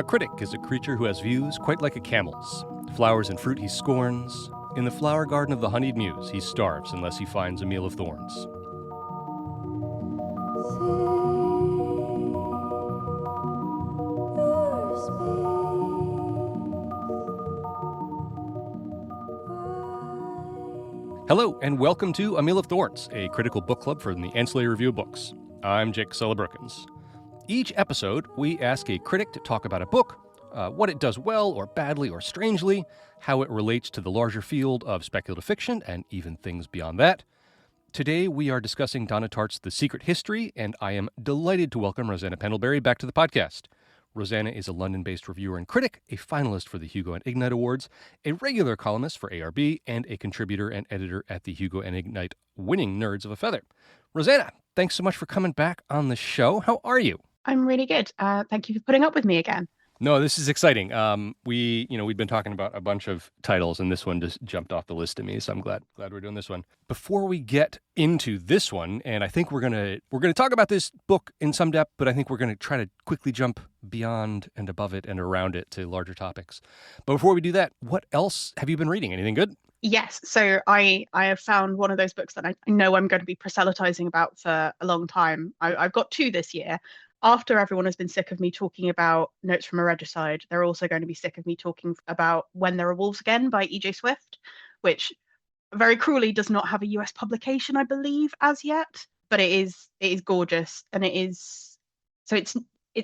A critic is a creature who has views quite like a camel's. Flowers and fruit he scorns. In the flower garden of the honeyed muse, he starves unless he finds a meal of thorns. Hello, and welcome to A Meal of Thorns, a critical book club from the Ancillary Review of Books. I'm Jake Casella. Each episode, we ask a critic to talk about a book, what it does well or badly or strangely, how it relates to the larger field of speculative fiction, and even things beyond that. Today, we are discussing Donna Tartt's The Secret History, and I am delighted to welcome Roseanna Pendlebury back to the podcast. Roseanna is a London-based reviewer and critic, a finalist for the Hugo and Ignite Awards, a regular columnist for ARB, and a contributor and editor at the Hugo and Ignite winning Nerds of a Feather. Roseanna, thanks so much for coming back on the show. How are you? I'm really good. Thank you for putting up with me again. No, this is exciting. We'd been talking about a bunch of titles, and this one just jumped off the list to me. So I'm glad we're doing this one. Before we get into this one, and I think we're gonna talk about this book in some depth, but I think we're gonna try to quickly jump beyond and above it and around it to larger topics. But before we do that, what else have you been reading? Anything good? Yes, so I have found one of those books that I know I'm going to be proselytizing about for a long time. I've got two this year. After everyone has been sick of me talking about Notes from a Regicide, they're also going to be sick of me talking about When There Are Wolves Again by E.J. Swift, which very cruelly does not have a US publication, I believe, as yet. But it is gorgeous, and it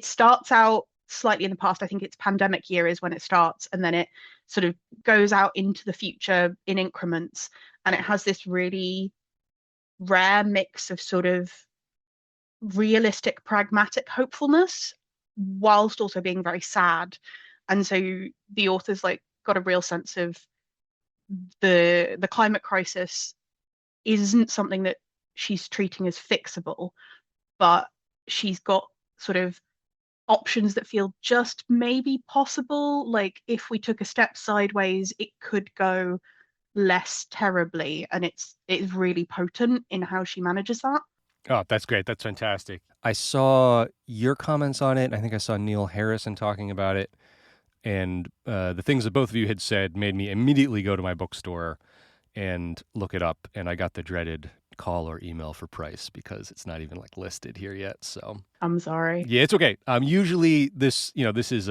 starts out slightly in the past. I think it's pandemic year is when it starts, and then it sort of goes out into the future in increments, and it has this really rare mix of sort of realistic, pragmatic hopefulness whilst also being very sad. And so the author's got a real sense of the climate crisis isn't something that she's treating as fixable, but she's got sort of options that feel just maybe possible. Like if we took a step sideways, it could go less terribly, and it's really potent in how she manages that. Oh, that's great. That's fantastic. I saw your comments on it. I think I saw Neil Harrison talking about it. And the things that both of you had said made me immediately go to my bookstore and look it up. And I got the dreaded call or email for price because it's not even listed here yet. So I'm sorry. Yeah, it's okay. Usually this is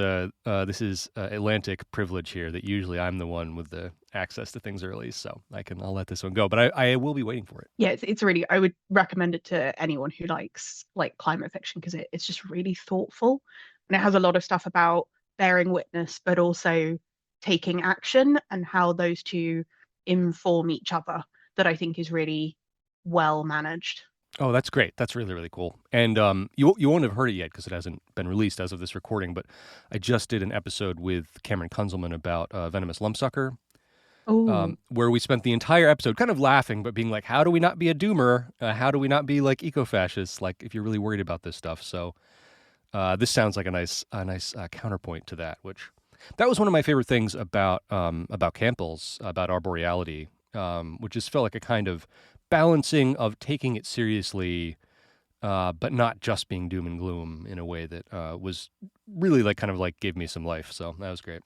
Atlantic privilege here that usually I'm the one with the access to things early, so I'll let this one go. But I will be waiting for it. Yeah, it's really, I would recommend it to anyone who likes climate fiction because it's just really thoughtful, and it has a lot of stuff about bearing witness, but also taking action and how those two inform each other that I think is really well managed. Oh, that's great. That's really, really cool. And you won't have heard it yet because it hasn't been released as of this recording, but I just did an episode with Cameron Kunzelman about Venomous Lumpsucker, where we spent the entire episode kind of laughing, but being like, how do we not be a doomer? How do we not be eco-fascists? If you're really worried about this stuff. So this sounds like a nice counterpoint to that, that was one of my favorite things about Campbell's, about Arboreality, which just felt like a kind of balancing of taking it seriously, but not just being doom and gloom in a way that was really gave me some life. So that was great.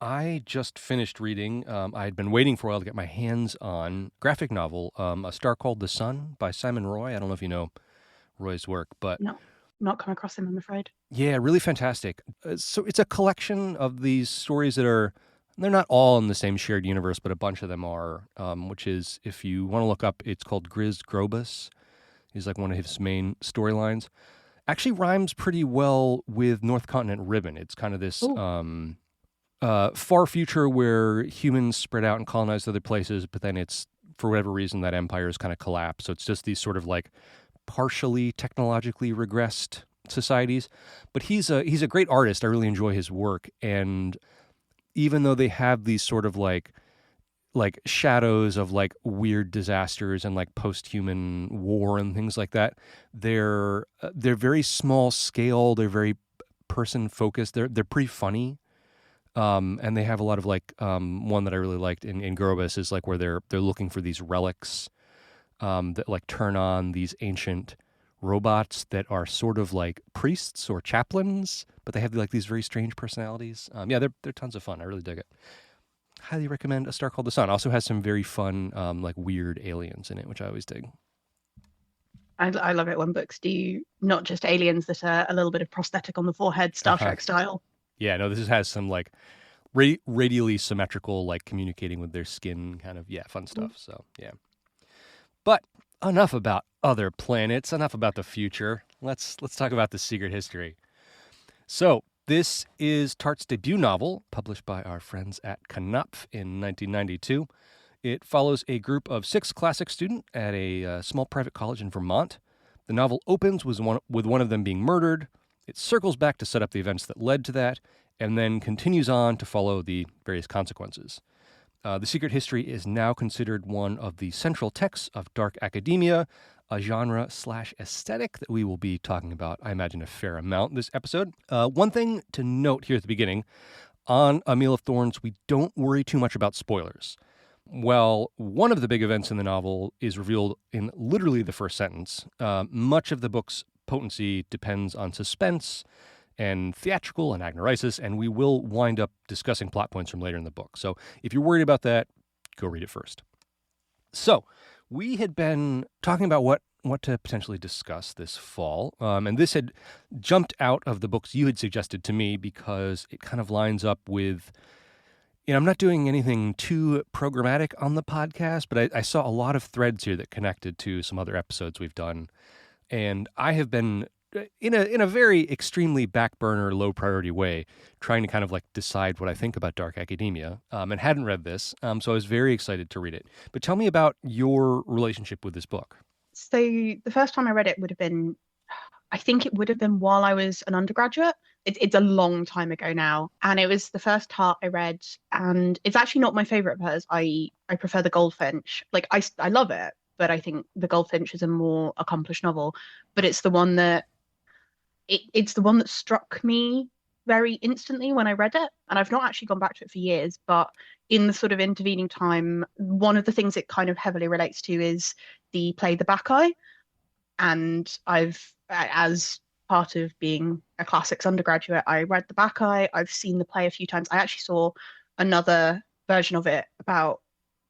I just finished reading, I had been waiting for a while to get my hands on graphic novel, A Star Called the Sun by Simon Roy. I don't know if you know Roy's work, but... No, not come across him, I'm afraid. Yeah, really fantastic. So it's a collection of these stories that they're not all in the same shared universe, but a bunch of them are, which is, if you want to look up, it's called Grizz Grobus. He's one of his main storylines. Actually rhymes pretty well with North Continent Ribbon. It's kind of this far future where humans spread out and colonize other places, but then it's, for whatever reason, that empire is kind of collapsed. So it's just these sort of partially technologically regressed societies. But he's a great artist. I really enjoy his work. And even though they have these sort of shadows of weird disasters and post-human war and things like that, they're very small scale. They're very person focused. They're pretty funny. And they have a lot of one that I really liked in Grobus is where they're looking for these relics that turn on these ancient robots that are sort of like priests or chaplains, but they have like these very strange personalities. Yeah, they're tons of fun. I really dig it. Highly recommend A Star Called the Sun. Also has some very fun, like weird aliens in it, which I always dig. I love it when books do not just aliens that are a little bit of prosthetic on the forehead, Star Uh-huh. Trek style. Yeah, no, this has some like radially symmetrical, like communicating with their skin kind of, yeah, fun stuff. So, yeah. But enough about other planets, enough about the future. Let's talk about the secret history. So, this is Tartt's debut novel, published by our friends at Knopf in 1992. It follows a group of 6 classic students at a small private college in Vermont. The novel opens with one of them being murdered. It circles back to set up the events that led to that, and then continues on to follow the various consequences. The Secret History is now considered one of the central texts of dark academia, a genre/aesthetic that we will be talking about, I imagine, a fair amount this episode. One thing to note here at the beginning, on A Meal of Thorns, we don't worry too much about spoilers. Well, one of the big events in the novel is revealed in literally the first sentence. Much of the book's potency depends on suspense and theatrical and agnorisis, and we will wind up discussing plot points from later in the book. So if you're worried about that, go read it first. So we had been talking about what to potentially discuss this fall, and this had jumped out of the books you had suggested to me because it kind of lines up with, I'm not doing anything too programmatic on the podcast, but I saw a lot of threads here that connected to some other episodes we've done. And I have been, in a very extremely back burner, low priority way, trying to kind of like decide what I think about dark academia, and hadn't read this. So I was very excited to read it. But tell me about your relationship with this book. So the first time I read it would have been, I think it would have been while I was an undergraduate. It's a long time ago now. And it was the first Tartt I read. And it's actually not my favorite of hers. I prefer The Goldfinch. Like, I love it, but I think The Goldfinch is a more accomplished novel. But it's the one that it's the one that struck me very instantly when I read it. And I've not actually gone back to it for years, but in the sort of intervening time, one of the things it kind of heavily relates to is the play The Bacchae. And as part of being a classics undergraduate, I read The Bacchae. I've seen the play a few times. I actually saw another version of it about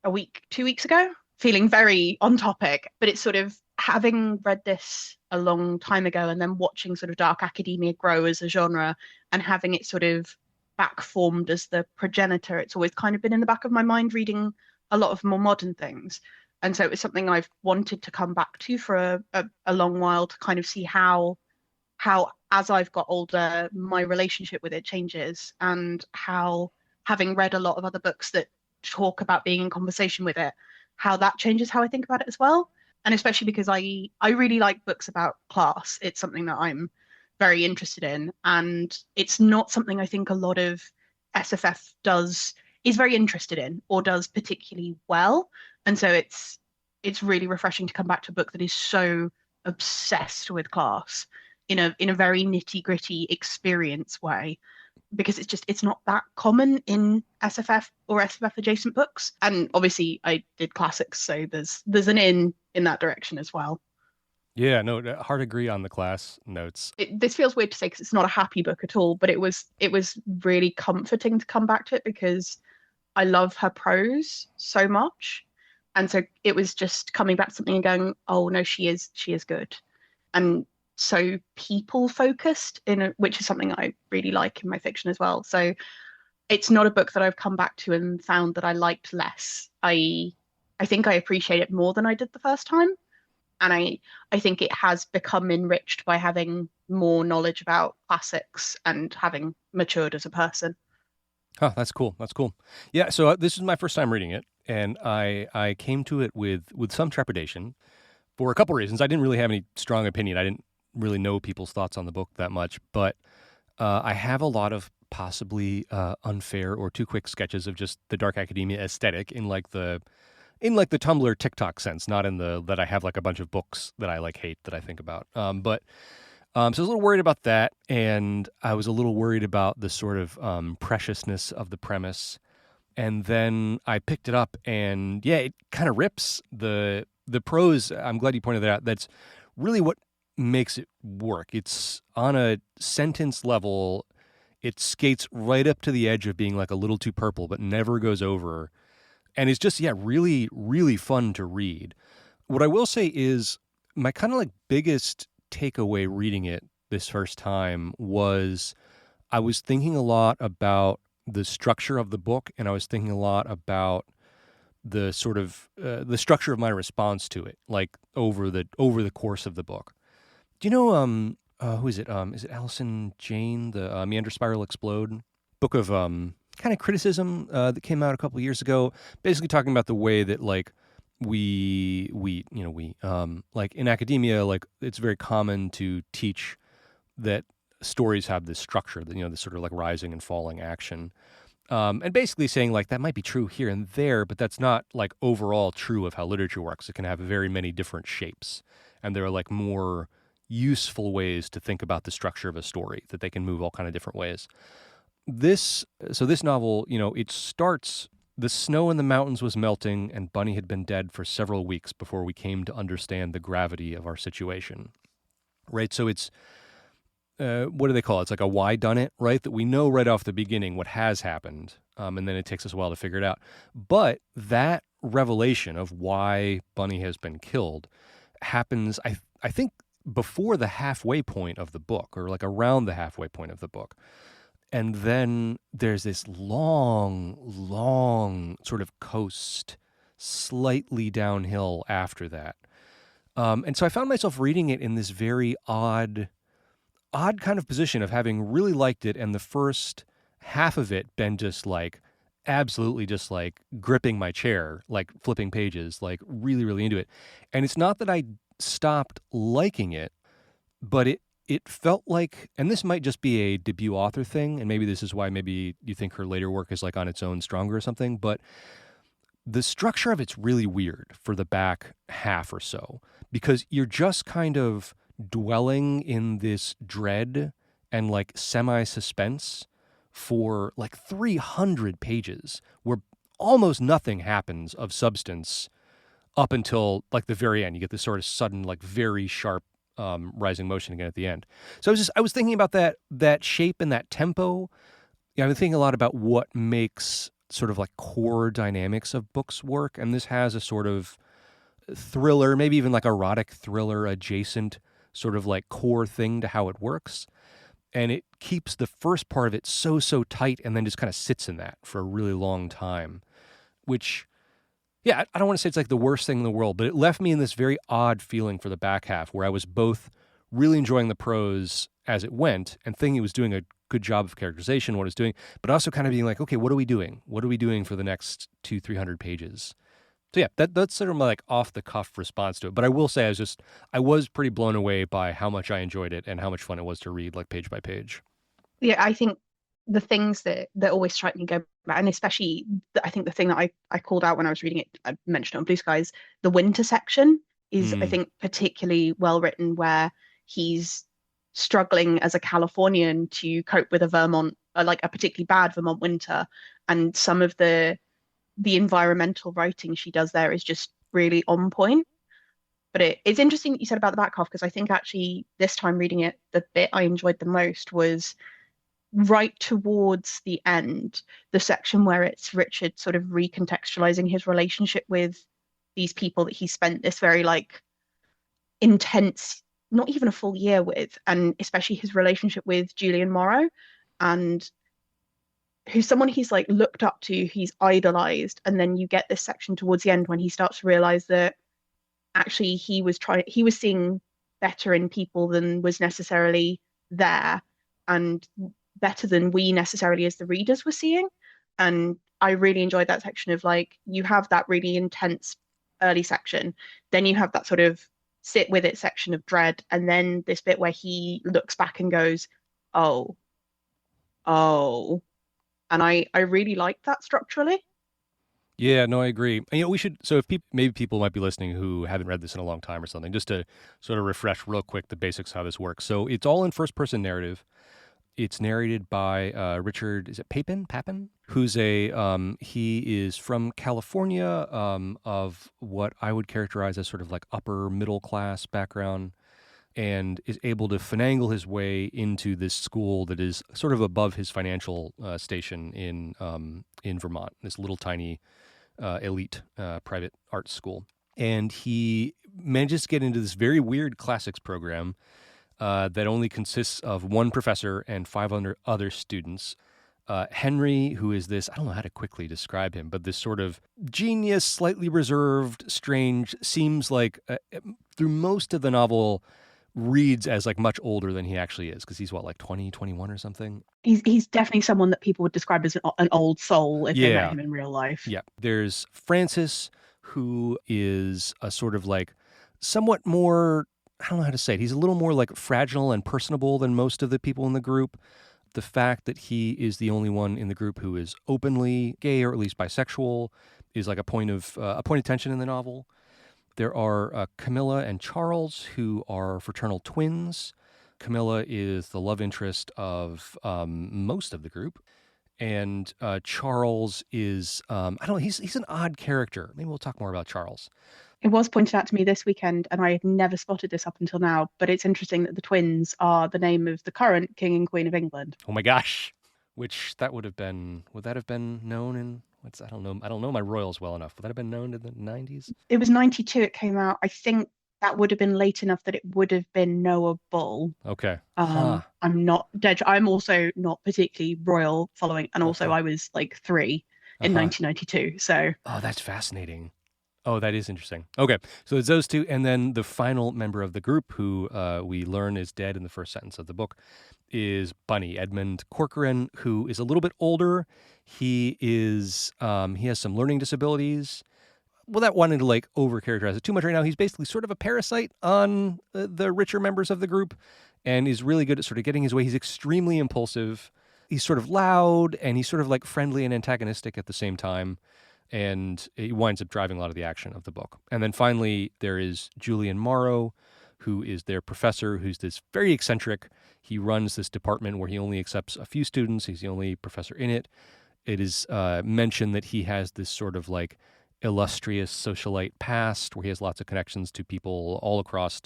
2 weeks ago, feeling very on topic. But it's sort of, having read this a long time ago and then watching sort of dark academia grow as a genre and having it sort of back formed as the progenitor, it's always kind of been in the back of my mind reading a lot of more modern things. And so it was something I've wanted to come back to for a long while, to kind of see how as I've got older, my relationship with it changes, and how, having read a lot of other books that talk about being in conversation with it, how that changes how I think about it as well. And especially because I really like books about class. It's something that I'm very interested in. And it's not something I think a lot of SFF is very interested in or does particularly well. And so it's really refreshing to come back to a book that is so obsessed with class in a very nitty-gritty experience way, because it's not that common in SFF or SFF adjacent books. And obviously I did classics, so there's an in that direction as well. Yeah, no, hard to agree on the class notes. This feels weird to say because it's not a happy book at all, but it was really comforting to come back to it because I love her prose so much. And so it was just coming back to something and going, oh no, she is good. And so people focused which is something I really like in my fiction as well. So it's not a book that I've come back to and found that I liked less. I think I appreciate it more than I did the first time. And I think it has become enriched by having more knowledge about classics and having matured as a person. Oh, that's cool. That's cool. Yeah, so this is my first time reading it, and I came to it with some trepidation for a couple reasons. I didn't really have any strong opinion. I didn't really know people's thoughts on the book that much, but I have a lot of possibly unfair or too quick sketches of just the dark academia aesthetic in like the Tumblr TikTok sense, not in the that I have like a bunch of books that I like hate that I think about. But so I was a little worried about that, and I was a little worried about the sort of preciousness of the premise. And then I picked it up, and yeah, it kind of rips the prose. I'm glad you pointed that out. That's really what makes it work. It's on a sentence level. It skates right up to the edge of being like a little too purple, but never goes over. And it's just, yeah, really, really fun to read. What I will say is my kind of like biggest takeaway reading it this first time was I was thinking a lot about the structure of the book, and I was thinking a lot about the sort of the structure of my response to it, like over the course of the book. Do you know who is it? Is it Allison Jane, the Meander Spiral Explode book of kind of criticism that came out a couple of years ago, basically talking about the way that like we like in academia, like it's very common to teach that stories have this structure, that this sort of like rising and falling action. And basically saying like that might be true here and there, but that's not like overall true of how literature works. It can have very many different shapes, and there are like more useful ways to think about the structure of a story, that they can move all kind of different ways. This novel, it starts, the snow in the mountains was melting and Bunny had been dead for several weeks before we came to understand the gravity of our situation. Right? So it's what do they call it? It's like a why done it, right? That we know right off the beginning what has happened, and then it takes us a while to figure it out. But that revelation of why Bunny has been killed happens, I think, before the halfway point of the book, or like around the halfway point of the book. And then there's this long, long sort of coast, slightly downhill after that. And so I found myself reading it in this very odd kind of position of having really liked it, and the first half of it been just like absolutely just like gripping my chair, like flipping pages, like really, really into it. And it's not that I stopped liking it, but it felt like, and this might just be a debut author thing, and maybe this is why maybe you think her later work is like on its own stronger or something, but the structure of it's really weird for the back half or so, because you're just kind of dwelling in this dread and like semi-suspense for like 300 pages where almost nothing happens of substance up until like the very end. You get this sort of sudden, like very sharp rising motion again at the end. So I was thinking about that shape and that tempo. I've been thinking a lot about what makes sort of like core dynamics of books work, and this has a sort of thriller, maybe even like erotic thriller adjacent sort of like core thing to how it works. And it keeps the first part of it so tight, and then just kind of sits in that for a really long time, which, yeah, I don't want to say it's like the worst thing in the world, but it left me in this very odd feeling for the back half where I was both really enjoying the prose as it went and thinking it was doing a good job of characterization, what it's doing, but also kind of being like, okay, what are we doing? What are we doing for the next 200-300 pages? So yeah, that's sort of my like off the cuff response to it. But I will say I was pretty blown away by how much I enjoyed it and how much fun it was to read like page by page. Yeah, I think the things that always strike me go back, and especially I think the thing that I called out when I was reading it, I mentioned it on Blue Skies, the winter section is, I think, particularly well written, where he's struggling as a Californian to cope with a Vermont, like a particularly bad Vermont winter, and some of the environmental writing she does there is just really on point. But it's interesting that you said about the back half, because I think actually this time reading it, the bit I enjoyed the most was right towards the end, the section where it's Richard sort of recontextualizing his relationship with these people that he spent this very like intense, not even a full year with, and especially his relationship with Julian Morrow, and who's someone he's like looked up to, he's idolized, and then you get this section towards the end when he starts to realize that actually he was seeing better in people than was necessarily there, and better than we necessarily as the readers were seeing. And I really enjoyed that section of like, you have that really intense early section, then you have that sort of sit with it section of dread, and then this bit where he looks back and goes, oh, oh. And I really like that structurally. Yeah, no, I agree. And, we should, so if maybe people might be listening who haven't read this in a long time or something, just to sort of refresh real quick the basics of how this works. So it's all in first person narrative. It's narrated by Richard, is it Papin? Who's he is from California, of what I would characterize as sort of like upper middle class background. and is able to finagle his way into this school that is sort of above his financial station in Vermont, this little tiny elite private arts school. And he manages to get into this very weird classics program that only consists of one professor and 500 other students. Henry, who is this, I don't know how to quickly describe him, but this sort of genius, slightly reserved, strange, seems like through most of the novel reads as like much older than he actually is, because he's what, like 20, 21 or something? He's definitely someone that people would describe as an old soul if they met him in real life. Yeah. There's Francis, who is a sort of like somewhat more, I don't know how to say it. He's a little more like fragile and personable than most of the people in the group. The fact that he is the only one in the group who is openly gay or at least bisexual is like a point of tension in the novel. There are Camilla and Charles, who are fraternal twins. Camilla is the love interest of most of the group. And Charles is, I don't know, he's an odd character. Maybe we'll talk more about Charles. It was pointed out to me this weekend, and I had never spotted this up until now, but it's interesting that the twins are the name of the current King and Queen of England. Oh my gosh. Would that have been known in, I don't know my royals well enough. Would that have been known in the 90s? It was 92 it came out. I think that would have been late enough that it would have been knowable. Okay. I'm also not particularly royal following, and also I was like 3 in 1992. So. Oh, that's fascinating. Oh, that is interesting. Okay, so it's those two, and then the final member of the group, who we learn is dead in the first sentence of the book, is Bunny, Edmund Corcoran, who is a little bit older. He has some learning disabilities. Without wanting to like overcharacterize it too much right now, he's basically sort of a parasite on the richer members of the group, and is really good at sort of getting his way. He's extremely impulsive. He's sort of loud, and he's sort of like friendly and antagonistic at the same time. And he winds up driving a lot of the action of the book. And then finally, there is Julian Morrow, who is their professor, who's this very eccentric. He runs this department where he only accepts a few students. He's the only professor in it. It is mentioned that he has this sort of like illustrious socialite past where he has lots of connections to people all across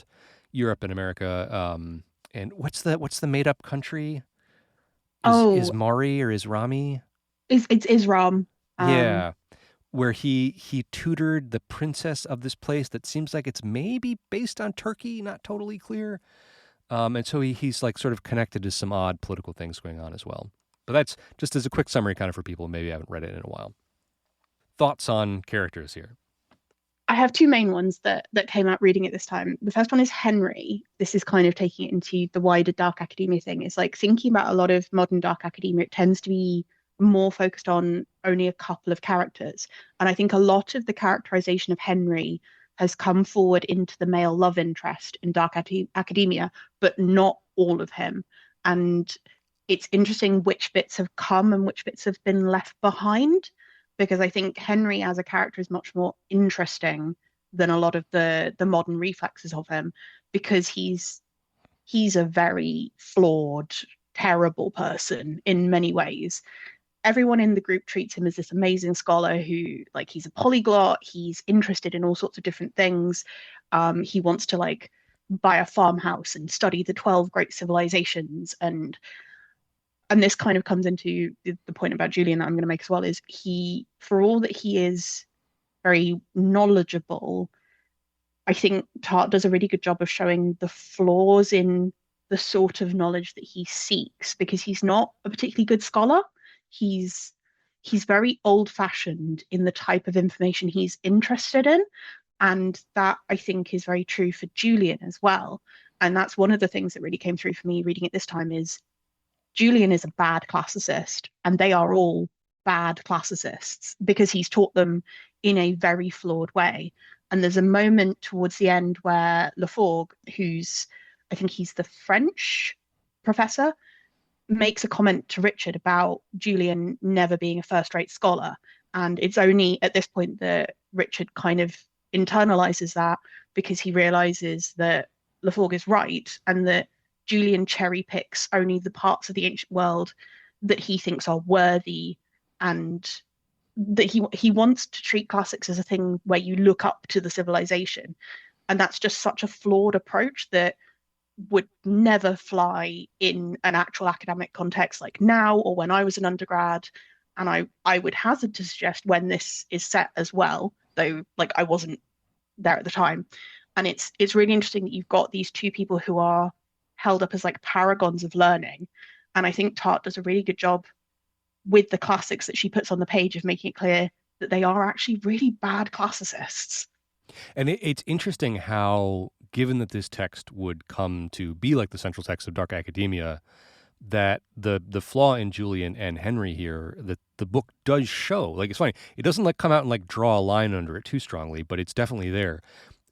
Europe and America. And what's the made up country? Is Mari or is Rami? It's Isram. Yeah. Where he tutored the princess of this place that seems like it's maybe based on Turkey, not totally clear. And so he's like sort of connected to some odd political things going on as well. But that's just as a quick summary kind of for people who maybe haven't read it in a while. Thoughts on characters here? I have two main ones that came out reading it this time. The first one is Henry. This is kind of taking it into the wider dark academia thing. It's like thinking about a lot of modern dark academia, it tends to be more focused on only a couple of characters. And I think a lot of the characterization of Henry has come forward into the male love interest in dark academia, but not all of him. And it's interesting which bits have come and which bits have been left behind, because I think Henry as a character is much more interesting than a lot of the modern reflexes of him, because he's a very flawed, terrible person in many ways. Everyone in the group treats him as this amazing scholar who, like, he's a polyglot, he's interested in all sorts of different things. He wants to like buy a farmhouse and study the 12 great civilizations, and this kind of comes into the point about Julian that I'm going to make as well, is he, for all that he is very knowledgeable, I think Tartt does a really good job of showing the flaws in the sort of knowledge that he seeks, because he's not a particularly good scholar. He's very old-fashioned in the type of information he's interested in, and that I think is very true for Julian as well. And that's one of the things that really came through for me reading it this time, is Julian is a bad classicist, and they are all bad classicists because he's taught them in a very flawed way. And there's a moment towards the end where Laforgue, who's, I think he's the French professor, makes a comment to Richard about Julian never being a first-rate scholar. And it's only at this point that Richard kind of internalizes that, because he realizes that Laforgue is right, and that Julian cherry picks only the parts of the ancient world that he thinks are worthy, and that he wants to treat classics as a thing where you look up to the civilization. And that's just such a flawed approach that would never fly in an actual academic context like now or when I was an undergrad. And I would hazard to suggest when this is set as well, though like I wasn't there at the time. And it's really interesting that you've got these two people who are held up as like paragons of learning. And I think Tartt does a really good job with the classics that she puts on the page of making it clear that they are actually really bad classicists. And it's interesting how, given that this text would come to be like the central text of dark academia, that the flaw in Julian and Henry here, that the book does show, like, it's funny, it doesn't like come out and like draw a line under it too strongly, but it's definitely there,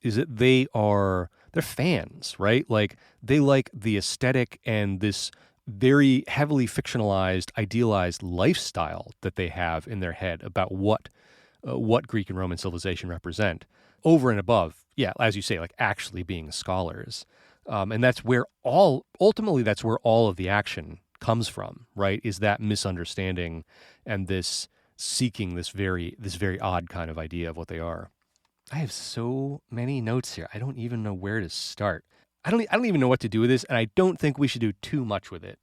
is that they're fans, right? Like, they like the aesthetic and this very heavily fictionalized, idealized lifestyle that they have in their head about what Greek and Roman civilization represent, over and above, yeah, as you say, like actually being scholars. And that's where ultimately that's where all of the action comes from, right? Is that misunderstanding and this seeking this very odd kind of idea of what they are. I have so many notes here. I don't even know where to start. I don't even know what to do with this, and I don't think we should do too much with it.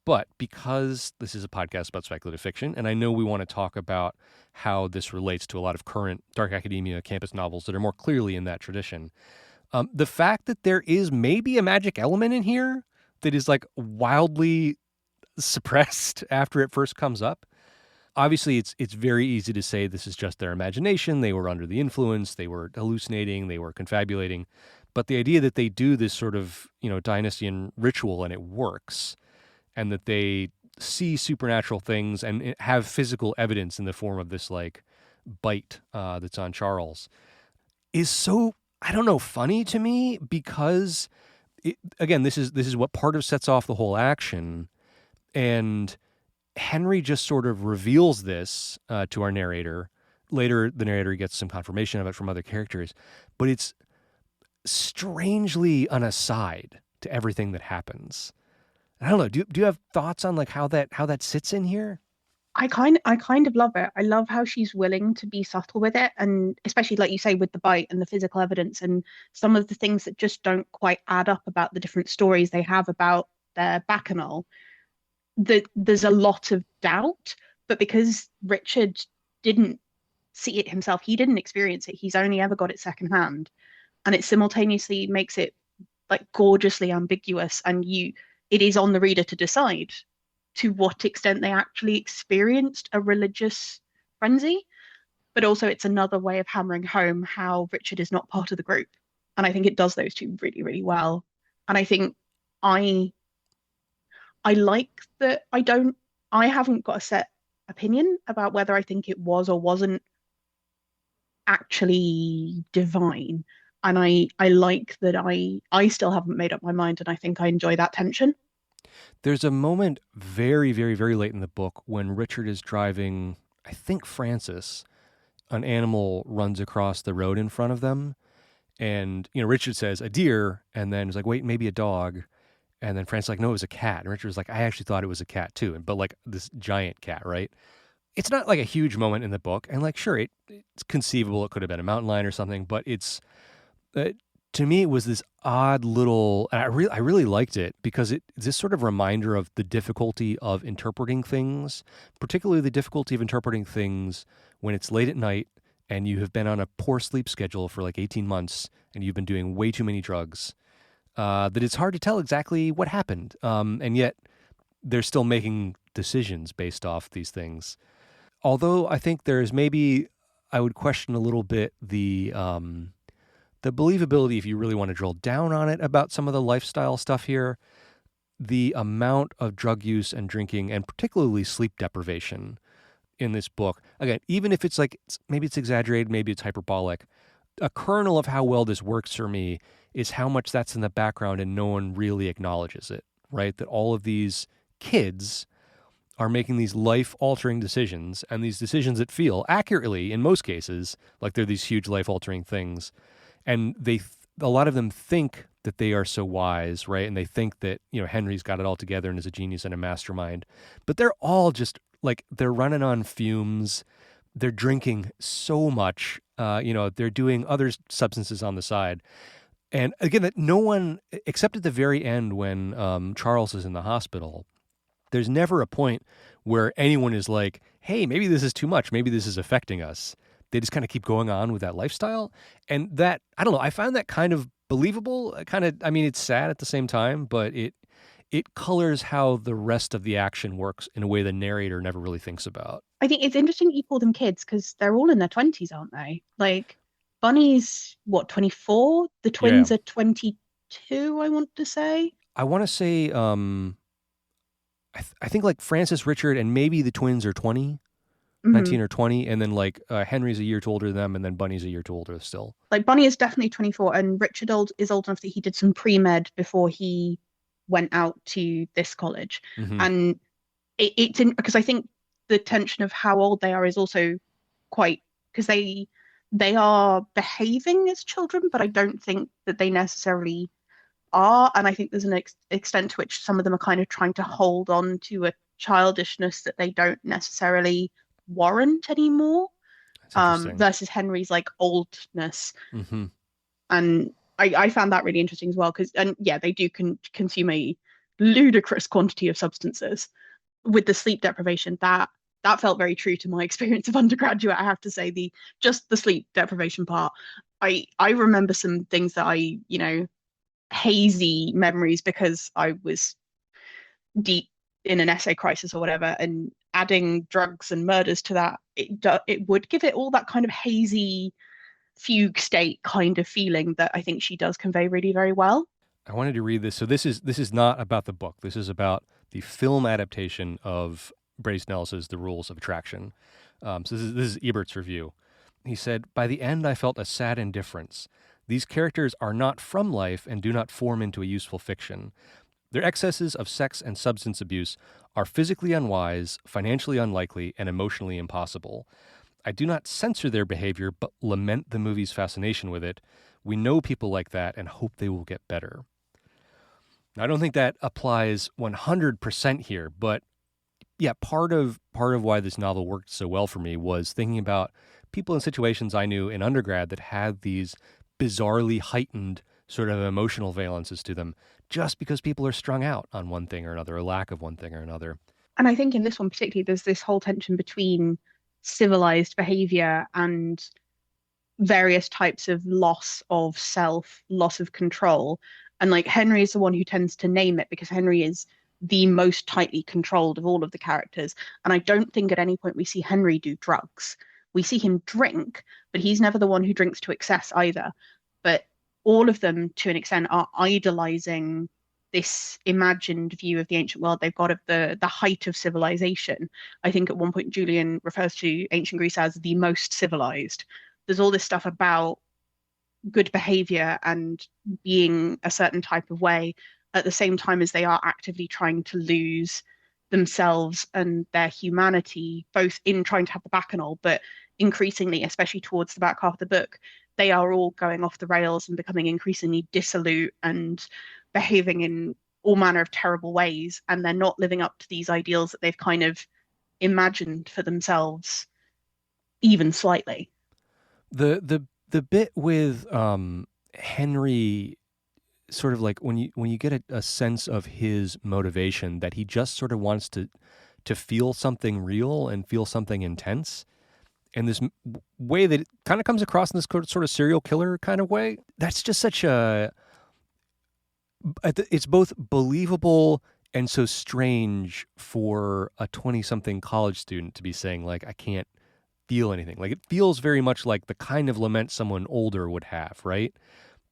But because this is a podcast about speculative fiction, and I know we want to talk about how this relates to a lot of current dark academia campus novels that are more clearly in that tradition, the fact that there is maybe a magic element in here that is like wildly suppressed after it first comes up. Obviously, it's very easy to say this is just their imagination. They were under the influence. They were hallucinating. They were confabulating. But the idea that they do this sort of, Dionysian ritual and it works, and that they see supernatural things and have physical evidence in the form of this like bite that's on Charles, is so, I don't know, funny to me, because again, this is what part of sets off the whole action. And Henry just sort of reveals this to our narrator. Later, the narrator gets some confirmation of it from other characters, but it's strangely an aside to everything that happens. I don't know. Do you have thoughts on like how that sits in here? I kind of love it. I love how she's willing to be subtle with it, and especially like you say with the bite and the physical evidence and some of the things that just don't quite add up about the different stories they have about their bacchanal. That there's a lot of doubt, but because Richard didn't see it himself, he didn't experience it. He's only ever got it secondhand, and it simultaneously makes it like gorgeously ambiguous, and it is on the reader to decide to what extent they actually experienced a religious frenzy. But also, it's another way of hammering home how Richard is not part of the group. And I think it does those two really, really well. And I think I I like that I haven't got a set opinion about whether I think it was or wasn't actually divine. And I like that I still haven't made up my mind, and I think I enjoy that tension. There's a moment very, very, very late in the book when Richard is driving, I think Francis, an animal runs across the road in front of them. And, Richard says, a deer. And then he's like, wait, maybe a dog. And then Francis is like, no, it was a cat. And Richard's like, I actually thought it was a cat too. But like this giant cat, right? It's not like a huge moment in the book. And like, sure, it's conceivable. It could have been a mountain lion or something, but it's, uh, to me, it was this odd little, and I really liked it because it's this sort of reminder of the difficulty of interpreting things, particularly the difficulty of interpreting things when it's late at night and you have been on a poor sleep schedule for like 18 months and you've been doing way too many drugs, that it's hard to tell exactly what happened. And yet they're still making decisions based off these things. Although I think there's maybe, I would question a little bit the believability, if you really want to drill down on it, about some of the lifestyle stuff here, the amount of drug use and drinking, and particularly sleep deprivation in this book. Again, even if it's like, maybe it's exaggerated, maybe it's hyperbolic, a kernel of how well this works for me is how much that's in the background and no one really acknowledges it, right? That all of these kids are making these life-altering decisions, and these decisions that feel accurately, in most cases, like they're these huge life-altering things. And a lot of them think that they are so wise, right? And they think that, Henry's got it all together and is a genius and a mastermind. But they're all just like, they're running on fumes. They're drinking so much. They're doing other substances on the side. And again, that no one, except at the very end when Charles is in the hospital, there's never a point where anyone is like, hey, maybe this is too much. Maybe this is affecting us. They just kind of keep going on with that lifestyle. And that, I don't know, I find that kind of believable. I mean, it's sad at the same time, but it colors how the rest of the action works in a way the narrator never really thinks about. I think it's interesting that you call them kids because they're all in their 20s, aren't they? Like Bunny's what, 24? The Yeah. twins are 22, I want to say. I want to say, I think like Francis, Richard, and maybe the twins are 20, Hmm. 19 or 20. And then like Henry's a year too older than them. And then Bunny's a year too older still. Like Bunny is definitely 24, and Richard is old enough that he did some pre-med before he went out to this college. Hmm. And it's in because I think the tension of how old they are is also quite because they are behaving as children, but I don't think that they necessarily are. And I think there's an extent to which some of them are kind of trying to hold on to a childishness that they don't necessarily warrant anymore, That's interesting. versus Henry's like oldness. Hmm. And I found that really interesting as well because, and yeah, they do consume a ludicrous quantity of substances with the sleep deprivation. That felt very true to my experience of undergraduate. I have to say, the just the sleep deprivation part. I remember some things that hazy memories because I was deep in an essay crisis or whatever, and adding drugs and murders to that, it would give it all that kind of hazy fugue state kind of feeling that I think she does convey really very well. I wanted to read this. So this is not about the book. This is about the film adaptation of Brace Nels's The Rules of Attraction. So this is Ebert's review. He said, "By the end, I felt a sad indifference. These characters are not from life and do not form into a useful fiction. Their excesses of sex and substance abuse are physically unwise, financially unlikely, and emotionally impossible. I do not censor their behavior, but lament the movie's fascination with it. We know people like that and hope they will get better." Now, I don't think that applies 100% here, but yeah, part of why this novel worked so well for me was thinking about people in situations I knew in undergrad that had these bizarrely heightened sort of emotional valences to them just because people are strung out on one thing or another, a lack of one thing or another. And I think in this one particularly, there's this whole tension between civilized behavior and various types of loss of self, loss of control. And like Henry is the one who tends to name it because Henry is the most tightly controlled of all of the characters. And I don't think at any point we see Henry do drugs. We see him drink, but he's never the one who drinks to excess either. But all of them, to an extent, are idolizing this imagined view of the ancient world they've got of the height of civilization. I think at one point Julian refers to ancient Greece as the most civilized. There's all this stuff about good behavior and being a certain type of way at the same time as they are actively trying to lose themselves and their humanity, both in trying to have the bacchanal, but increasingly, especially towards the back half of the book, they are all going off the rails and becoming increasingly dissolute and behaving in all manner of terrible ways. And they're not living up to these ideals that they've kind of imagined for themselves, even slightly. The bit with Henry, sort of like when you get a sense of his motivation that he just sort of wants to feel something real and feel something intense, and this way that it kind of comes across in this sort of serial killer kind of way. That's just such a, it's both believable and so strange for a 20 something college student to be saying, like, I can't feel anything. Like, it feels very much like the kind of lament someone older would have, right?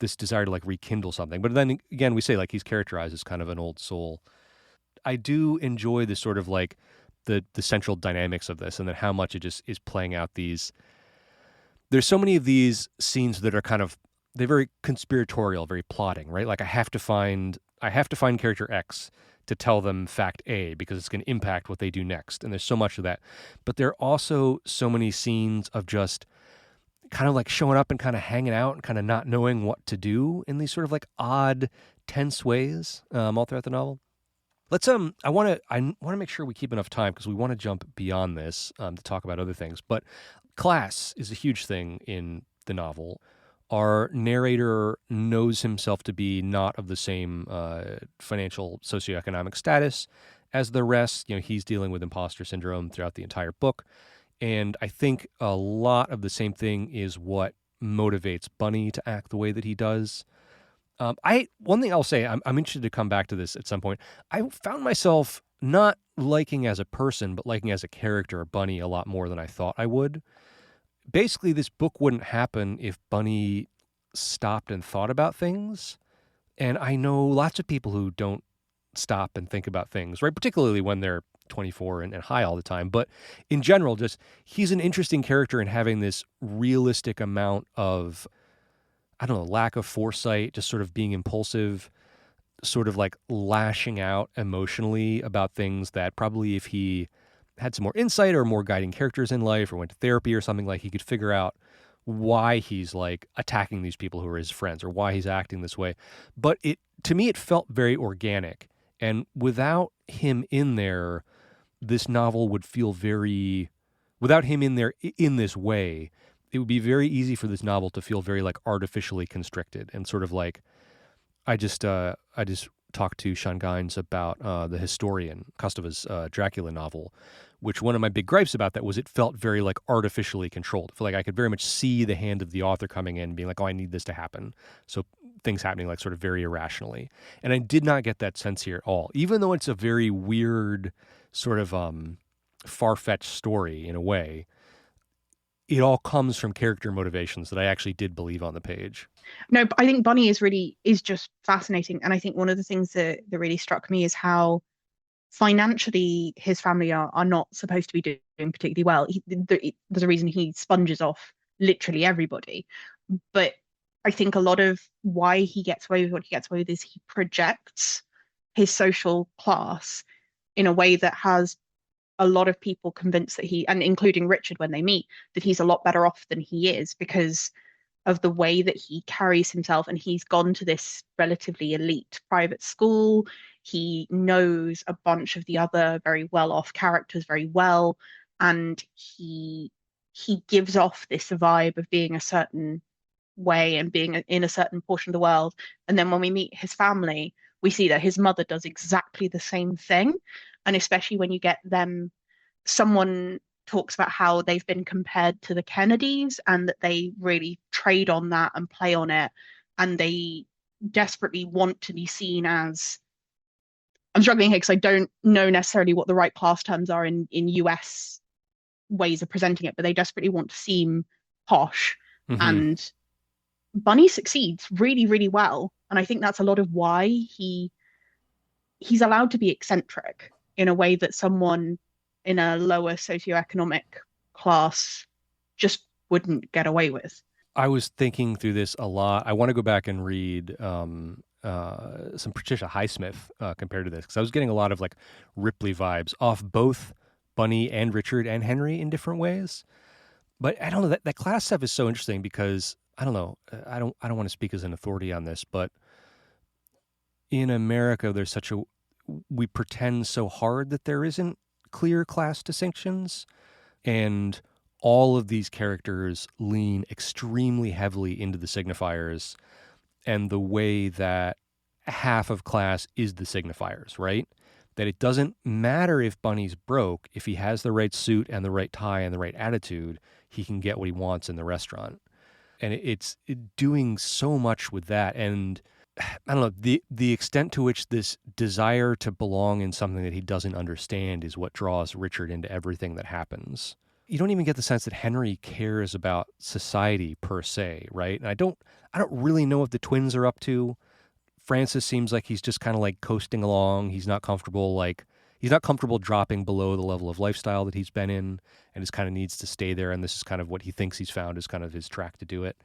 This desire to like rekindle something. But then again, we say like he's characterized as kind of an old soul. I do enjoy the sort of like the central dynamics of this, and then how much it just is playing out these. There's so many of these scenes that are kind of, they're very conspiratorial, very plotting, right? Like I have to find character X to tell them fact A because it's going to impact what they do next. And there's so much of that. But there are also so many scenes of just kind of like showing up and kind of hanging out and kind of not knowing what to do in these sort of like odd, tense ways all throughout the novel. Let's I want to make sure we keep enough time because we want to jump beyond this to talk about other things. But class is a huge thing in the novel. Our narrator knows himself to be not of the same financial socioeconomic status as the rest. He's dealing with imposter syndrome throughout the entire book. And I think a lot of the same thing is what motivates Bunny to act the way that he does. One thing I'll say, I'm interested to come back to this at some point. I found myself not liking as a person, but liking as a character Bunny a lot more than I thought I would. Basically, this book wouldn't happen if Bunny stopped and thought about things. And I know lots of people who don't stop and think about things, right? Particularly when they're 24 and high all the time. But in general, just he's an interesting character in having this realistic amount of, I don't know, lack of foresight, just sort of being impulsive, sort of like lashing out emotionally about things that probably if he had some more insight or more guiding characters in life or went to therapy or something, like he could figure out why he's like attacking these people who are his friends or why he's acting this way. But to me, it felt very organic. And without him in there, this novel would feel without him in there in this way, it would be very easy for this novel to feel very like artificially constricted and sort of like, I just talked to Sean Gines about the Historian, Kostova's Dracula novel, which one of my big gripes about that was it felt very like artificially controlled. I feel like I could very much see the hand of the author coming in and being like, oh, I need this to happen. So things happening like sort of very irrationally. And I did not get that sense here at all, even though it's a very weird sort of far-fetched story in a way. It all comes from character motivations that I actually did believe on the page. No, but I think Bunny is just fascinating. And I think one of the things that really struck me is how financially his family are not supposed to be doing particularly well. There's a reason he sponges off literally everybody. But I think a lot of why he gets away with what he gets away with is he projects his social class in a way that has a lot of people convinced that and including Richard when they meet, that he's a lot better off than he is because of the way that he carries himself. And he's gone to this relatively elite private school. He knows a bunch of the other very well-off characters very well. And he gives off this vibe of being a certain way and being in a certain portion of the world. And then when we meet his family, we see that his mother does exactly the same thing. And especially when you get them, someone talks about how they've been compared to the Kennedys and that they really trade on that and play on it. And they desperately want to be seen as, I'm struggling here because I don't know necessarily what the right class terms are in US ways of presenting it, but they desperately want to seem posh. Mm-hmm. And Bunny succeeds really, really well. And I think that's a lot of why he's allowed to be eccentric in a way that someone in a lower socioeconomic class just wouldn't get away with. I was thinking through this a lot. I want to go back and read some Patricia Highsmith compared to this, because I was getting a lot of like Ripley vibes off both Bunny and Richard and Henry in different ways. But I don't know, that class stuff is so interesting because I don't know. I don't want to speak as an authority on this, but in America, we pretend so hard that there isn't clear class distinctions, and all of these characters lean extremely heavily into the signifiers and the way that half of class is the signifiers, right? That it doesn't matter if Bunny's broke, if he has the right suit and the right tie and the right attitude, he can get what he wants in the restaurant. And it's doing so much with that. And I don't know, the extent to which this desire to belong in something that he doesn't understand is what draws Richard into everything that happens. You don't even get the sense that Henry cares about society per se, right? And I don't really know what the twins are up to. Francis seems like he's just kind of like coasting along. He's not comfortable dropping below the level of lifestyle that he's been in, and just kind of needs to stay there. And this is kind of what he thinks he's found is kind of his track to do it.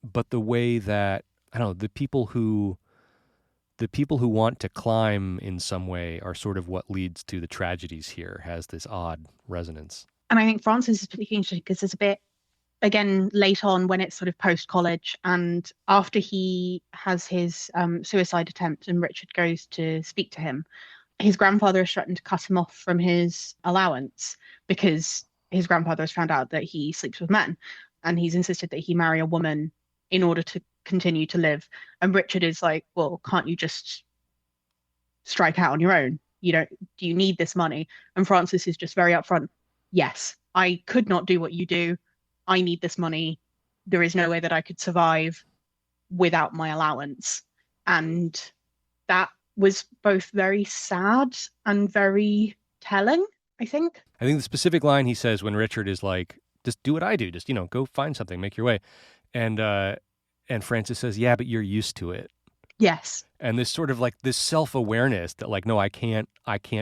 But the way that, I don't know, the people who want to climb in some way are sort of what leads to the tragedies here, has this odd resonance. And I think Francis is particularly interesting because there's a bit, again, late on when it's sort of post-college and after he has his suicide attempt and Richard goes to speak to him, his grandfather has threatened to cut him off from his allowance because his grandfather has found out that he sleeps with men, and he's insisted that he marry a woman in order to continue to live. And Richard is like, well, can't you just strike out on your own? Do you need this money? And Francis is just very upfront. Yes, I could not do what you do. I need this money. There is no way that I could survive without my allowance. And that was both very sad and very telling, I think. I think the specific line he says when Richard is like, just do what I do. Just, go find something, make your way. And Francis says, yeah, but you're used to it. Yes. And this sort of like this self-awareness that like, no, I can't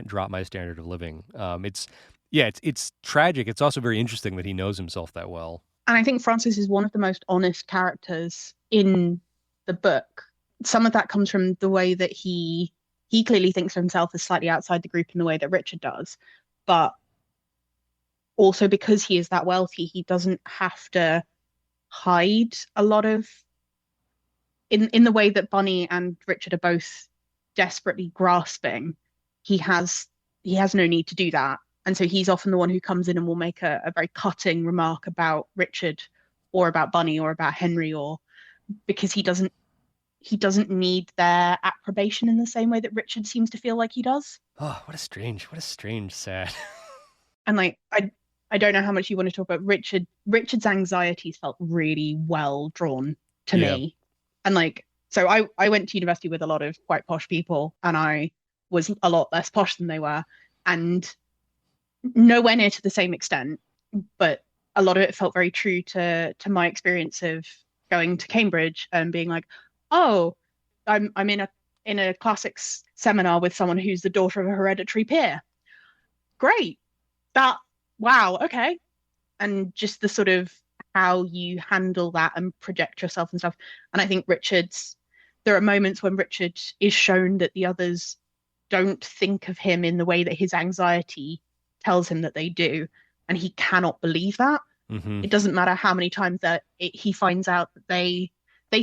drop my standard of living. It's tragic. It's also very interesting that he knows himself that well. And I think Francis is one of the most honest characters in the book. Some of that comes from the way that he clearly thinks of himself as slightly outside the group in the way that Richard does. But also because he is that wealthy, he doesn't have to hide a lot of in the way that Bunny and Richard are both desperately grasping. He has no need to do that. And so he's often the one who comes in and will make a very cutting remark about Richard or about Bunny or about Henry, or because he doesn't need their approbation in the same way that Richard seems to feel like he does. Oh, what a strange sad. And like I don't know how much you want to talk about Richard's anxieties felt really well drawn to me. And like, so I went to university with a lot of quite posh people, and I was a lot less posh than they were, and nowhere near to the same extent, but a lot of it felt very true to my experience of going to Cambridge and being like, oh, I'm in a classics seminar with someone who's the daughter of a hereditary peer. Great. Wow, okay. And just the sort of how you handle that and project yourself and stuff. And I think there are moments when Richard is shown that the others don't think of him in the way that his anxiety tells him that they do. And he cannot believe that. Mm-hmm. It doesn't matter how many times that he finds out that they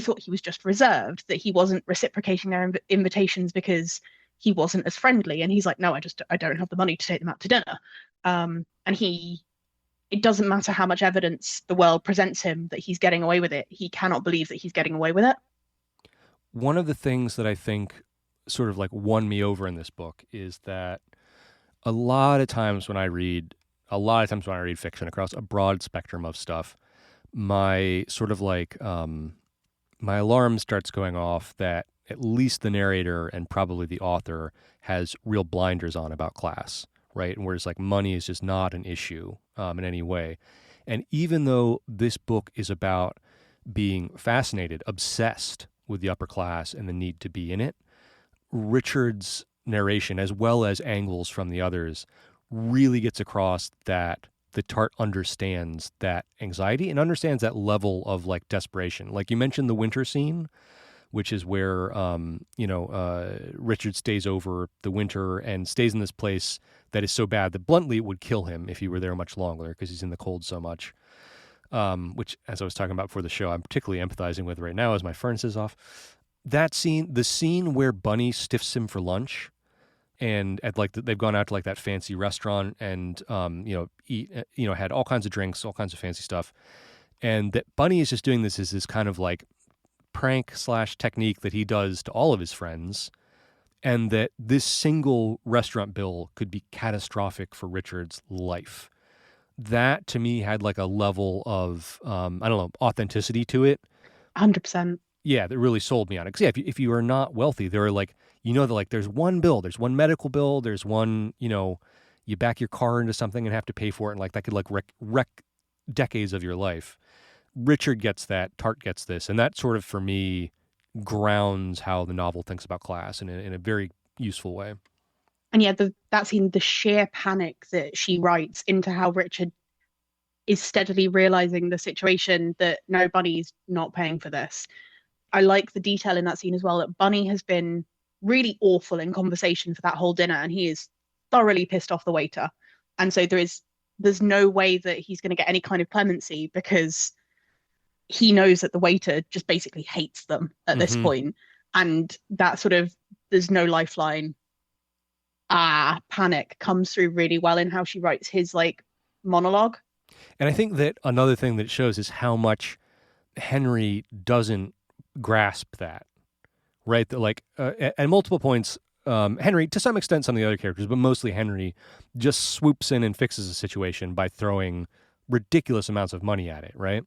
thought he was just reserved, that he wasn't reciprocating their invitations because he wasn't as friendly. And he's like, no, I don't have the money to take them out to dinner. And it doesn't matter how much evidence the world presents him that he's getting away with it. He cannot believe that he's getting away with it. One of the things that I think sort of like won me over in this book is that a lot of times when I read fiction across a broad spectrum of stuff, my sort of like my alarm starts going off that at least the narrator and probably the author has real blinders on about class, right? And whereas like money is just not an issue in any way. And even though this book is about being fascinated, obsessed with the upper class and the need to be in it, Richard's narration, as well as angles from the others, really gets across that the Tartt understands that anxiety and understands that level of like desperation. Like you mentioned the winter scene, which is where, Richard stays over the winter and stays in this place that is so bad that bluntly it would kill him if he were there much longer because he's in the cold so much. Which, as I was talking about before the show, I'm particularly empathizing with right now as my furnace is off. That scene, the scene where Bunny stiffs him for lunch, and at like they've gone out to like that fancy restaurant and eat, had all kinds of drinks, all kinds of fancy stuff, and that Bunny is just doing this as this kind of like prank / technique that he does to all of his friends, and that this single restaurant bill could be catastrophic for Richard's life. That to me had like a level of authenticity to it. 100%. Yeah, that really sold me on it. Because if you are not wealthy, there are like, that like there's one bill, there's one medical bill, there's one, you back your car into something and have to pay for it, and like that could like wreck decades of your life. Richard gets that, Tartt gets this, and that sort of for me grounds how the novel thinks about class in a very useful way. And yeah, that scene, the sheer panic that she writes into how Richard is steadily realizing the situation that no, Bunny's not paying for this. I like the detail in that scene as well, that Bunny has been really awful in conversation for that whole dinner, and he is thoroughly pissed off the waiter. And so there's no way that he's going to get any kind of clemency because he knows that the waiter just basically hates them at this point. And that sort of, there's no lifeline. Panic comes through really well in how she writes his like monologue. And I think that another thing that it shows is how much Henry doesn't grasp that, right? That like at multiple points, Henry, to some extent, some of the other characters, but mostly Henry, just swoops in and fixes the situation by throwing ridiculous amounts of money at it, right?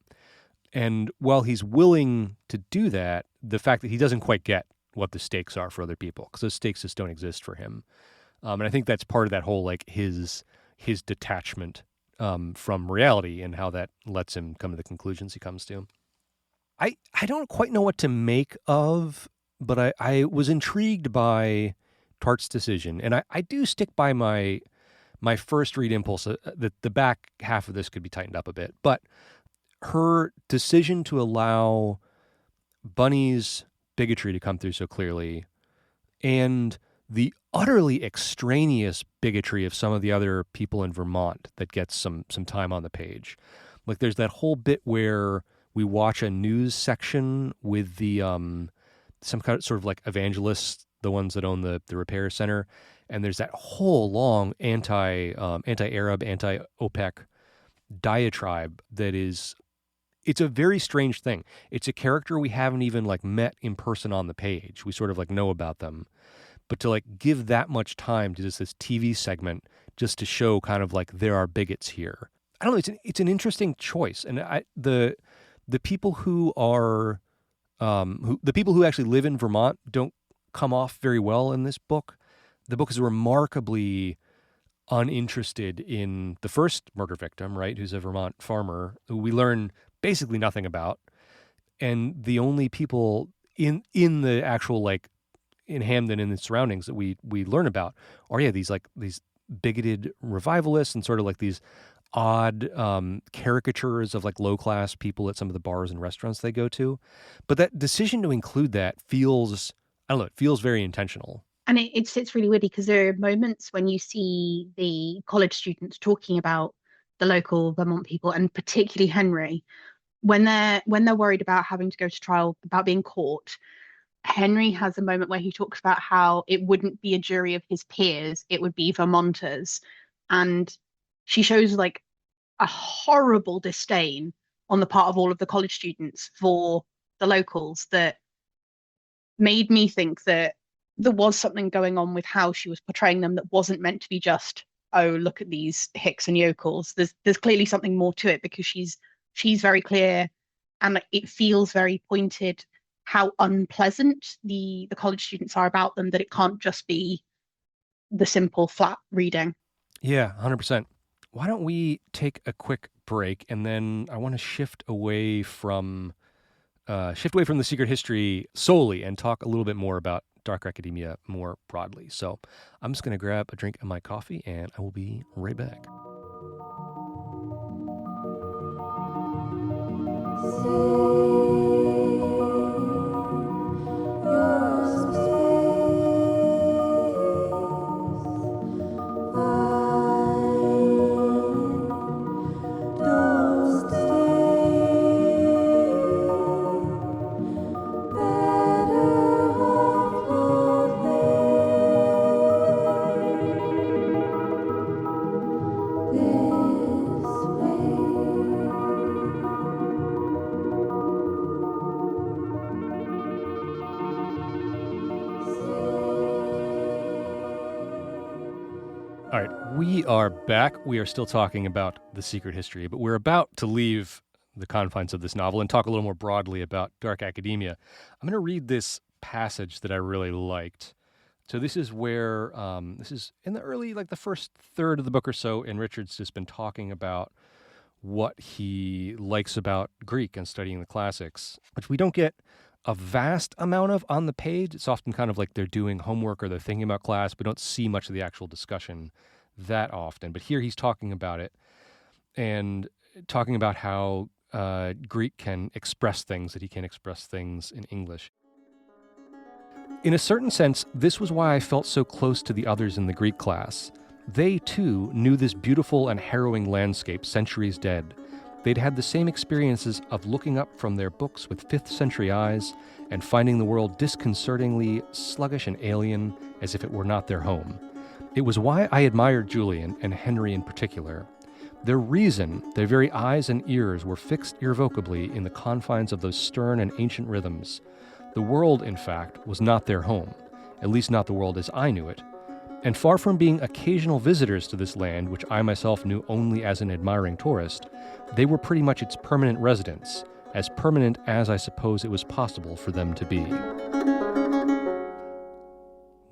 And while he's willing to do that, the fact that he doesn't quite get what the stakes are for other people, because those stakes just don't exist for him. And I think that's part of that whole like his detachment from reality and how that lets him come to the conclusions he comes to. I don't quite know what to make of, but I was intrigued by Tartt's decision, and I do stick by my first read impulse that the back half of this could be tightened up a bit, but her decision to allow Bunny's bigotry to come through so clearly, and the utterly extraneous bigotry of some of the other people in Vermont that gets some time on the page. Like there's that whole bit where we watch a news section with the some kind of sort of like evangelists, the ones that own the repair center, and there's that whole long anti-Arab, anti-OPEC diatribe that is, it's a very strange thing. It's a character we haven't even like met in person on the page. We sort of like know about them, but to like give that much time to just this TV segment just to show kind of like there are bigots here. I don't know. It's an interesting choice, and the people who are the people who actually live in Vermont don't come off very well in this book. The book is remarkably uninterested in the first murder victim, right, who's a Vermont farmer who we learn basically nothing about. And the only people in the actual, like, in Hamden and the surroundings that we learn about are, these bigoted revivalists and sort of like these odd caricatures of like low-class people at some of the bars and restaurants they go to. But that decision to include that feels, I don't know, it feels very intentional. And it sits really weirdly because there are moments when you see the college students talking about the local Vermont people, and particularly Henry, when they're worried about having to go to trial, about being caught. Henry has a moment where he talks about how it wouldn't be a jury of his peers, it would be Vermonters. And she shows like a horrible disdain on the part of all of the college students for the locals that made me think that there was something going on with how she was portraying them that wasn't meant to be just, oh, look at these hicks and yokels. There's clearly something more to it, because she's very clear, and it feels very pointed how unpleasant the college students are about them, that it can't just be the simple flat reading. Yeah, 100%. Why don't we take a quick break, and then I want to shift away from the secret history solely and talk a little bit more about dark academia more broadly. So I'm just going to grab a drink of my coffee, and I will be right back. All right, we are back. We are still talking about the secret history, but we're about to leave the confines of this novel and talk a little more broadly about dark academia. I'm going to read this passage that I really liked. So this is where, this is in the early, like the first third of the book or so, and Richard's just been talking about what he likes about Greek and studying the classics, which we don't get a vast amount of on the page. It's often kind of like they're doing homework or they're thinking about class. We don't see much of the actual discussion that often. But here he's talking about it and talking about how Greek can express things that he can't express things in English. In a certain sense, this was why I felt so close to the others in the Greek class. They, too, knew this beautiful and harrowing landscape centuries dead. They'd had the same experiences of looking up from their books with 5th century eyes and finding the world disconcertingly sluggish and alien, as if it were not their home. It was why I admired Julian, and Henry in particular. Their reason, their very eyes and ears were fixed irrevocably in the confines of those stern and ancient rhythms. The world, in fact, was not their home, at least not the world as I knew it. And far from being occasional visitors to this land, which I myself knew only as an admiring tourist, they were pretty much its permanent residents, as permanent as I suppose it was possible for them to be.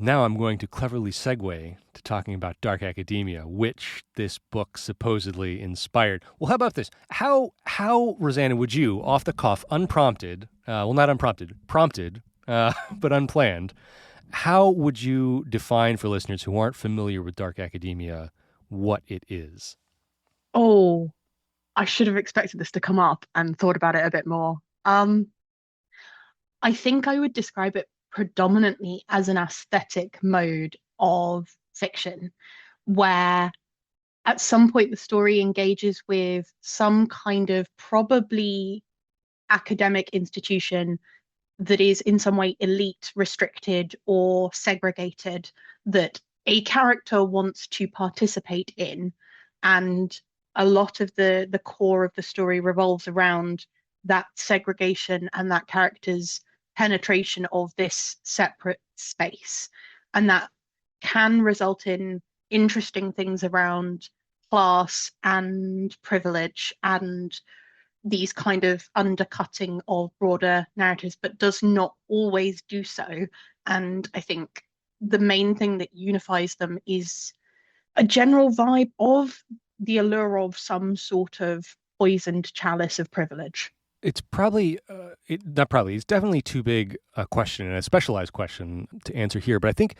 Now I'm going to cleverly segue to talking about dark academia, which this book supposedly inspired. Well, how about this? How Roseanna, would you, off the cuff, unprompted, not unprompted, prompted, but unplanned, how would you define for listeners who aren't familiar with dark academia what it is? Oh, I should have expected this to come up and thought about it a bit more. I think I would describe it predominantly as an aesthetic mode of fiction, where at some point the story engages with some kind of probably academic institution that is in some way elite, restricted, or segregated, that a character wants to participate in. And a lot of the core of the story revolves around that segregation and that character's penetration of this separate space. And that can result in interesting things around class and privilege and these kind of undercutting of broader narratives, but does not always do so. And I think the main thing that unifies them is a general vibe of the allure of some sort of poisoned chalice of privilege. It's probably, it's definitely too big a question and a specialized question to answer here, but I think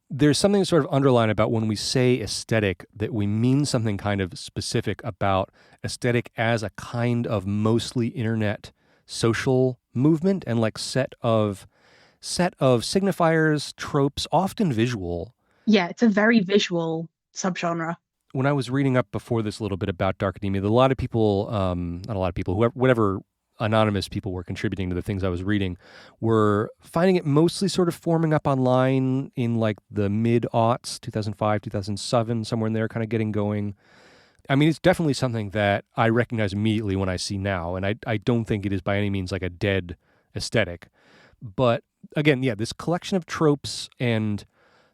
there's something sort of underlined about when we say aesthetic, that we mean something kind of specific about aesthetic as a kind of mostly internet social movement and like set of signifiers, tropes, often visual. Yeah, it's a very visual subgenre. When I was reading up before this a little bit about dark academia, a lot of people, not a lot of people, whatever anonymous people were contributing to the things I was reading, were finding it mostly sort of forming up online in like the mid-aughts, 2005, 2007, somewhere in there, kind of getting going. I mean, it's definitely something that I recognize immediately when I see now, and I don't think it is by any means like a dead aesthetic. But again, yeah, this collection of tropes and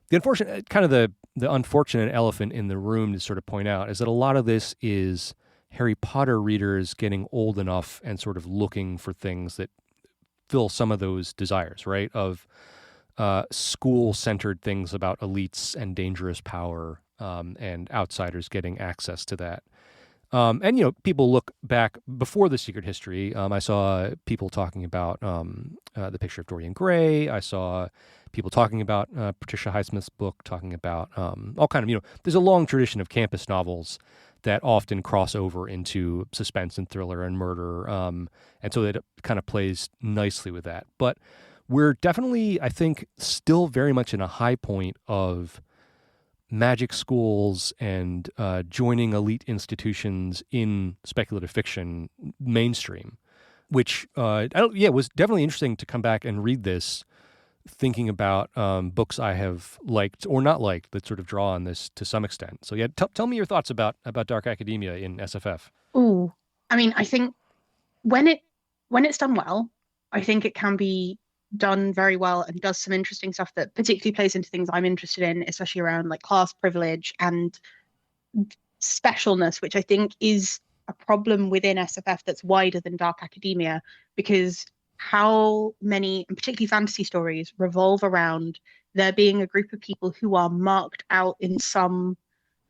the unfortunate elephant in the room to sort of point out is that a lot of this is Harry Potter readers getting old enough and sort of looking for things that fill some of those desires, right? Of school-centered things about elites and dangerous power and outsiders getting access to that. And, you know, people look back before The Secret History. I saw people talking about The Picture of Dorian Gray. I saw people talking about Patricia Highsmith's book, talking about all kind of, you know, there's a long tradition of campus novels that often cross over into suspense and thriller and murder. And so it kind of plays nicely with that. But we're definitely, I think, still very much in a high point of magic schools and joining elite institutions in speculative fiction mainstream, which was definitely interesting to come back and read this, thinking about books I have liked or not liked that sort of draw on this to some extent. So yeah, tell me your thoughts about dark academia in SFF. Oh, I mean, I think when it's done well, I think it can be done very well and does some interesting stuff that particularly plays into things I'm interested in, especially around like class privilege and specialness, which I think is a problem within SFF that's wider than dark academia, because how many, and particularly fantasy stories, revolve around there being a group of people who are marked out in some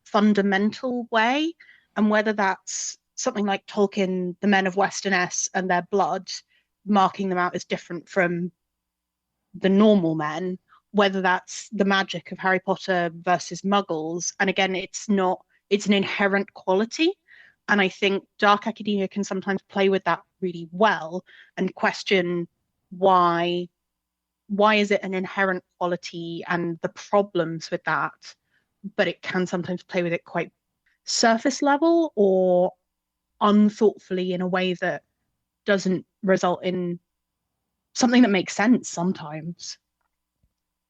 fundamental way, and whether that's something like Tolkien, the men of Westerness and their blood, marking them out as different from the normal men, whether that's the magic of Harry Potter versus Muggles. And again, it's an inherent quality. And I think dark academia can sometimes play with that really well and question why is it an inherent quality and the problems with that, but it can sometimes play with it quite surface level or unthoughtfully in a way that doesn't result in something that makes sense sometimes.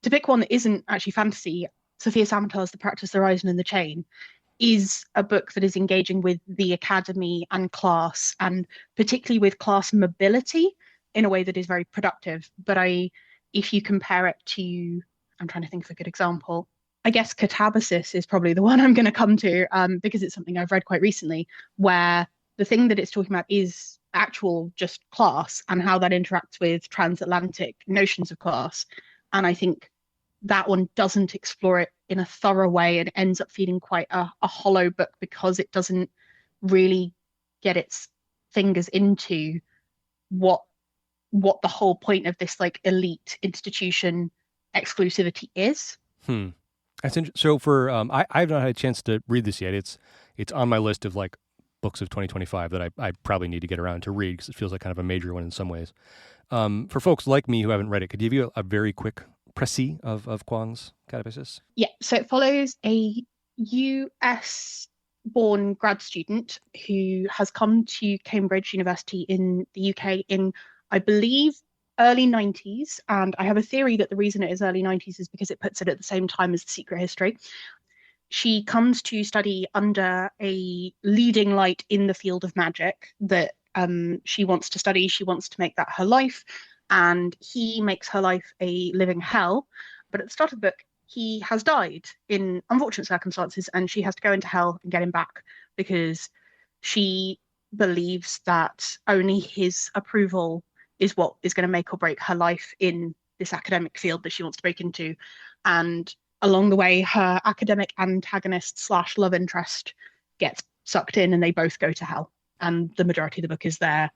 To pick one that isn't actually fantasy, Sophia Samatar's The Practice, the Horizon and the Chain is a book that is engaging with the academy and class, and particularly with class mobility in a way that is very productive. But if you compare it to, I'm trying to think of a good example. I guess Catabasis is probably the one I'm going to come to, because it's something I've read quite recently, where the thing that it's talking about is actual just class and how that interacts with transatlantic notions of class. And I think that one doesn't explore it in a thorough way and ends up feeling quite a hollow book because it doesn't really get its fingers into what the whole point of this like elite institution exclusivity is. That's interesting. So for I've not had a chance to read this yet. It's on my list of like books of 2025 that I probably need to get around to read because it feels like kind of a major one in some ways. For folks like me who haven't read it, could you give you a very quick précis of Kwang's Catabasis? Yeah, so it follows a US-born grad student who has come to Cambridge University in the UK in, I believe, early 90s. And I have a theory that the reason it is early 90s is because it puts it at the same time as The Secret History. She comes to study under a leading light in the field of magic that she wants to study. She wants to make that her life. And he makes her life a living hell. But at the start of the book, he has died in unfortunate circumstances, and she has to go into hell and get him back because she believes that only his approval is what is going to make or break her life in this academic field that she wants to break into. And along the way, her academic antagonist / love interest gets sucked in and they both go to hell. And the majority of the book is their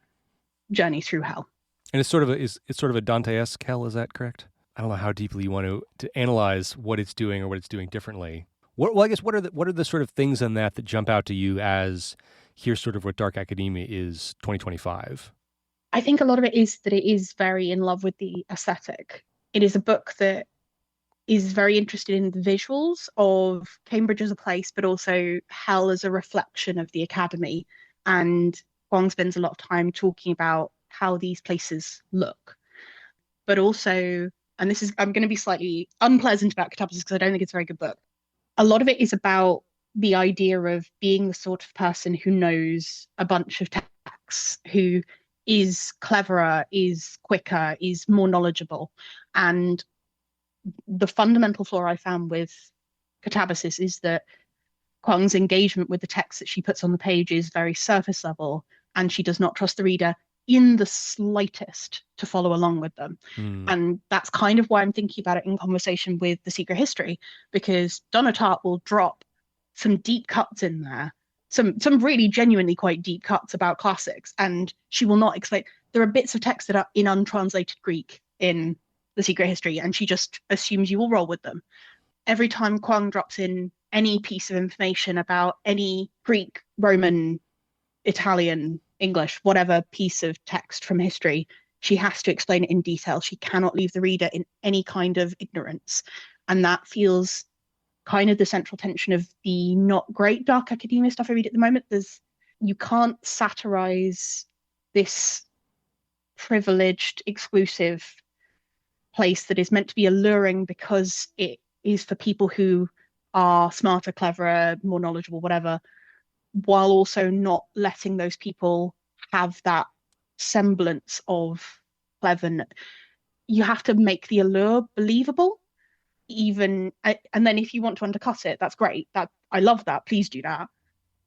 journey through hell. And it's sort of a Dante-esque hell, is that correct? I don't know how deeply you want to analyze what it's doing or what it's doing differently. I guess what are the sort of things in that jump out to you as here's sort of what dark academia is 2025? I think a lot of it is that it is very in love with the aesthetic. It is a book that is very interested in the visuals of Cambridge as a place, but also hell as a reflection of the academy. And Kwang spends a lot of time talking about how these places look. But also, and this is, I'm going to be slightly unpleasant about Catabasis because I don't think it's a very good book. A lot of it is about the idea of being the sort of person who knows a bunch of texts, who is cleverer, is quicker, is more knowledgeable. And the fundamental flaw I found with Catabasis is that Kwang's engagement with the text that she puts on the page is very surface level, and she does not trust the reader in the slightest to follow along with them. And that's kind of why I'm thinking about it in conversation with The Secret History, because Donna Tartt will drop some deep cuts in there, some really genuinely quite deep cuts about classics, and she will not explain. There are bits of text that are in untranslated Greek in The Secret History, and she just assumes you will roll with them. Every time Kwang drops in any piece of information about any Greek, Roman, Italian, English, whatever piece of text from history, she has to explain it in detail. She cannot leave the reader in any kind of ignorance. And that feels kind of the central tension of the not great dark academia stuff I read at the moment. You can't satirize this privileged, exclusive place that is meant to be alluring because it is for people who are smarter, cleverer, more knowledgeable, whatever, while also not letting those people have that semblance of cleverness. You have to make the allure believable, and then if you want to undercut it, that's great. I love that. Please do that.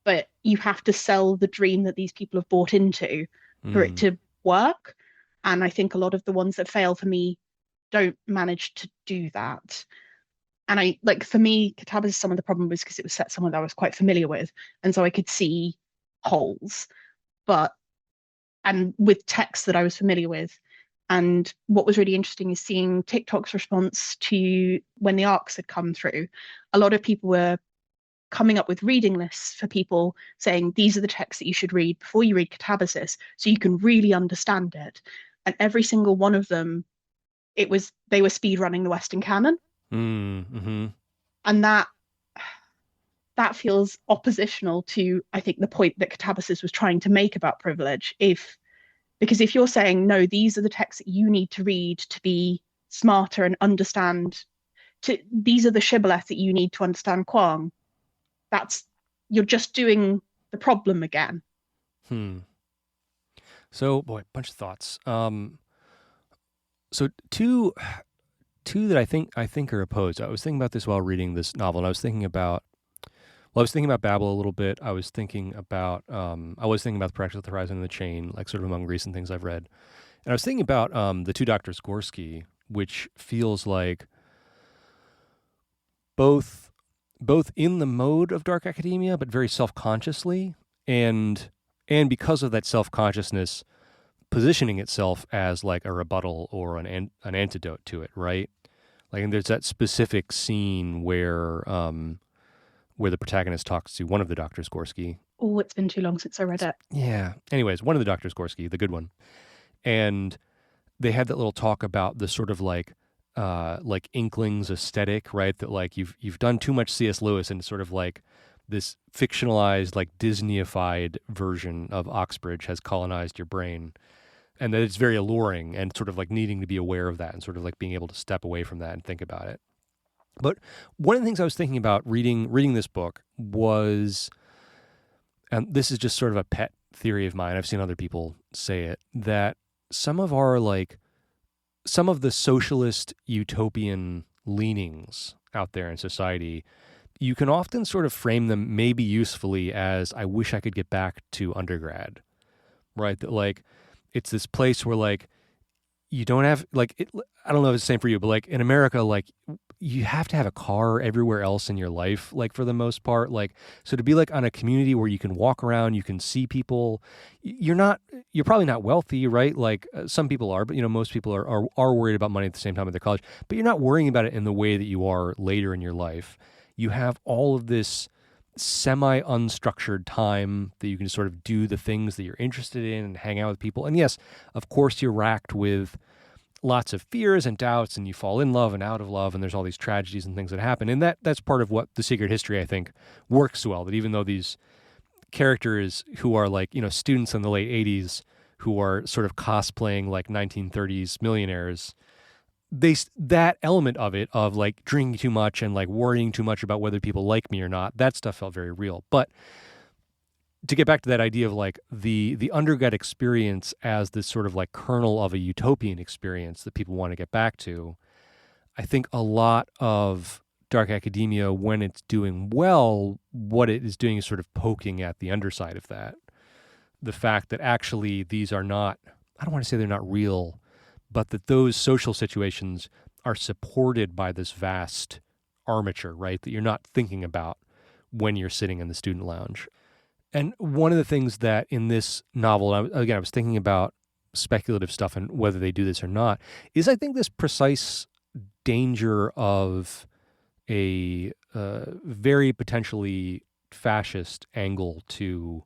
But you have to sell the dream that these people have bought into for it to work. And I think a lot of the ones that fail for me don't manage to do that. And for me, Catabasis, some of the problem was because it was set somewhere that I was quite familiar with. And so I could see holes, and with texts that I was familiar with. And what was really interesting is seeing TikTok's response to when the arcs had come through. A lot of people were coming up with reading lists for people saying, these are the texts that you should read before you read Catabasis so you can really understand it. And every single one of them, they were speed running the Western canon. Mm-hmm. And that feels oppositional to, I think, the point that Catabasis was trying to make about privilege. Because if you're saying, no, these are the texts that you need to read to be smarter and understand, these are the shibboleth that you need to understand Kwang, that's you're just doing the problem again. So, boy, bunch of thoughts. So two that I think are opposed. I was thinking about this while reading this novel, and I was thinking about Babel a little bit. I was thinking about the Practice of the Horizon and the Chain, like sort of among recent things I've read. And I was thinking about the Two Doctors Gorski, which feels like both in the mode of dark academia, but very self-consciously, and because of that self-consciousness, positioning itself as like a rebuttal or an antidote to it, right? Like, and there's that specific scene where the protagonist talks to one of the Doctors Gorski. Oh, it's been too long since I read it. Yeah. Anyways, one of the Doctors Gorski, the good one, and they had that little talk about the sort of like Inklings aesthetic, right? That like you've done too much C.S. Lewis, and sort of like this fictionalized, like Disneyified version of Oxbridge has colonized your brain, and that it's very alluring, and sort of like needing to be aware of that, and sort of like being able to step away from that and think about it. But one of the things I was thinking about reading this book was, and this is just sort of a pet theory of mine, I've seen other people say it, that some of the socialist utopian leanings out there in society, you can often sort of frame them maybe usefully as, I wish I could get back to undergrad, right? That like, it's this place where like, you don't have like, I don't know if it's the same for you, but like in America, like you have to have a car everywhere else in your life, like for the most part, like, so to be like on a community where you can walk around, you can see people, you're probably not wealthy, right? Like some people are, but most people are worried about money at the same time at their college, but you're not worrying about it in the way that you are later in your life. You have all of this semi-unstructured time that you can sort of do the things that you're interested in and hang out with people. And yes, of course, you're racked with lots of fears and doubts, and you fall in love and out of love, and there's all these tragedies and things that happen. And that's part of what The Secret History, I think, works well, that even though these characters who are like, students in the late 80s who are sort of cosplaying like 1930s millionaires, that element of it, of like drinking too much and like worrying too much about whether people like me or not, that stuff felt very real. But to get back to that idea of like the undergrad experience as this sort of like kernel of a utopian experience that people want to get back to, I think a lot of dark academia, when it's doing well, what it is doing is sort of poking at the underside of that. The fact that actually these are not, I don't want to say they're not real, but that those social situations are supported by this vast armature, right? That you're not thinking about when you're sitting in the student lounge. And one of the things that in this novel, I was thinking about speculative stuff and whether they do this or not, is I think this precise danger of a very potentially fascist angle to,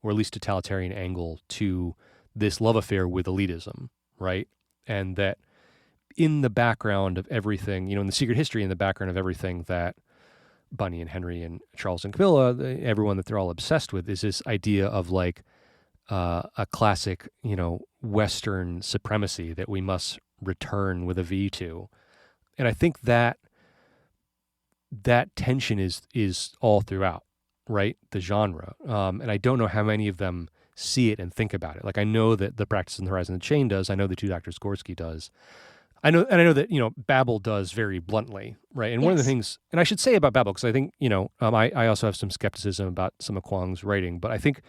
or at least totalitarian angle to this love affair with elitism, right? And that in the background of everything, in The Secret History, in the background of everything that Bunny and Henry and Charles and Camilla, everyone that they're all obsessed with, is this idea of like a classic, Western supremacy that we must return with a V to. And I think that tension is all throughout, right? The genre. And I don't know how many of them see it and think about it. Like, I know that the Practice on the Horizon of the Chain does. I know the Two Doctors Gorski does. I know that, Babel does very bluntly, right? And one of the things, and I should say about Babel, because I think, I also have some skepticism about some of Kwong's writing, but I think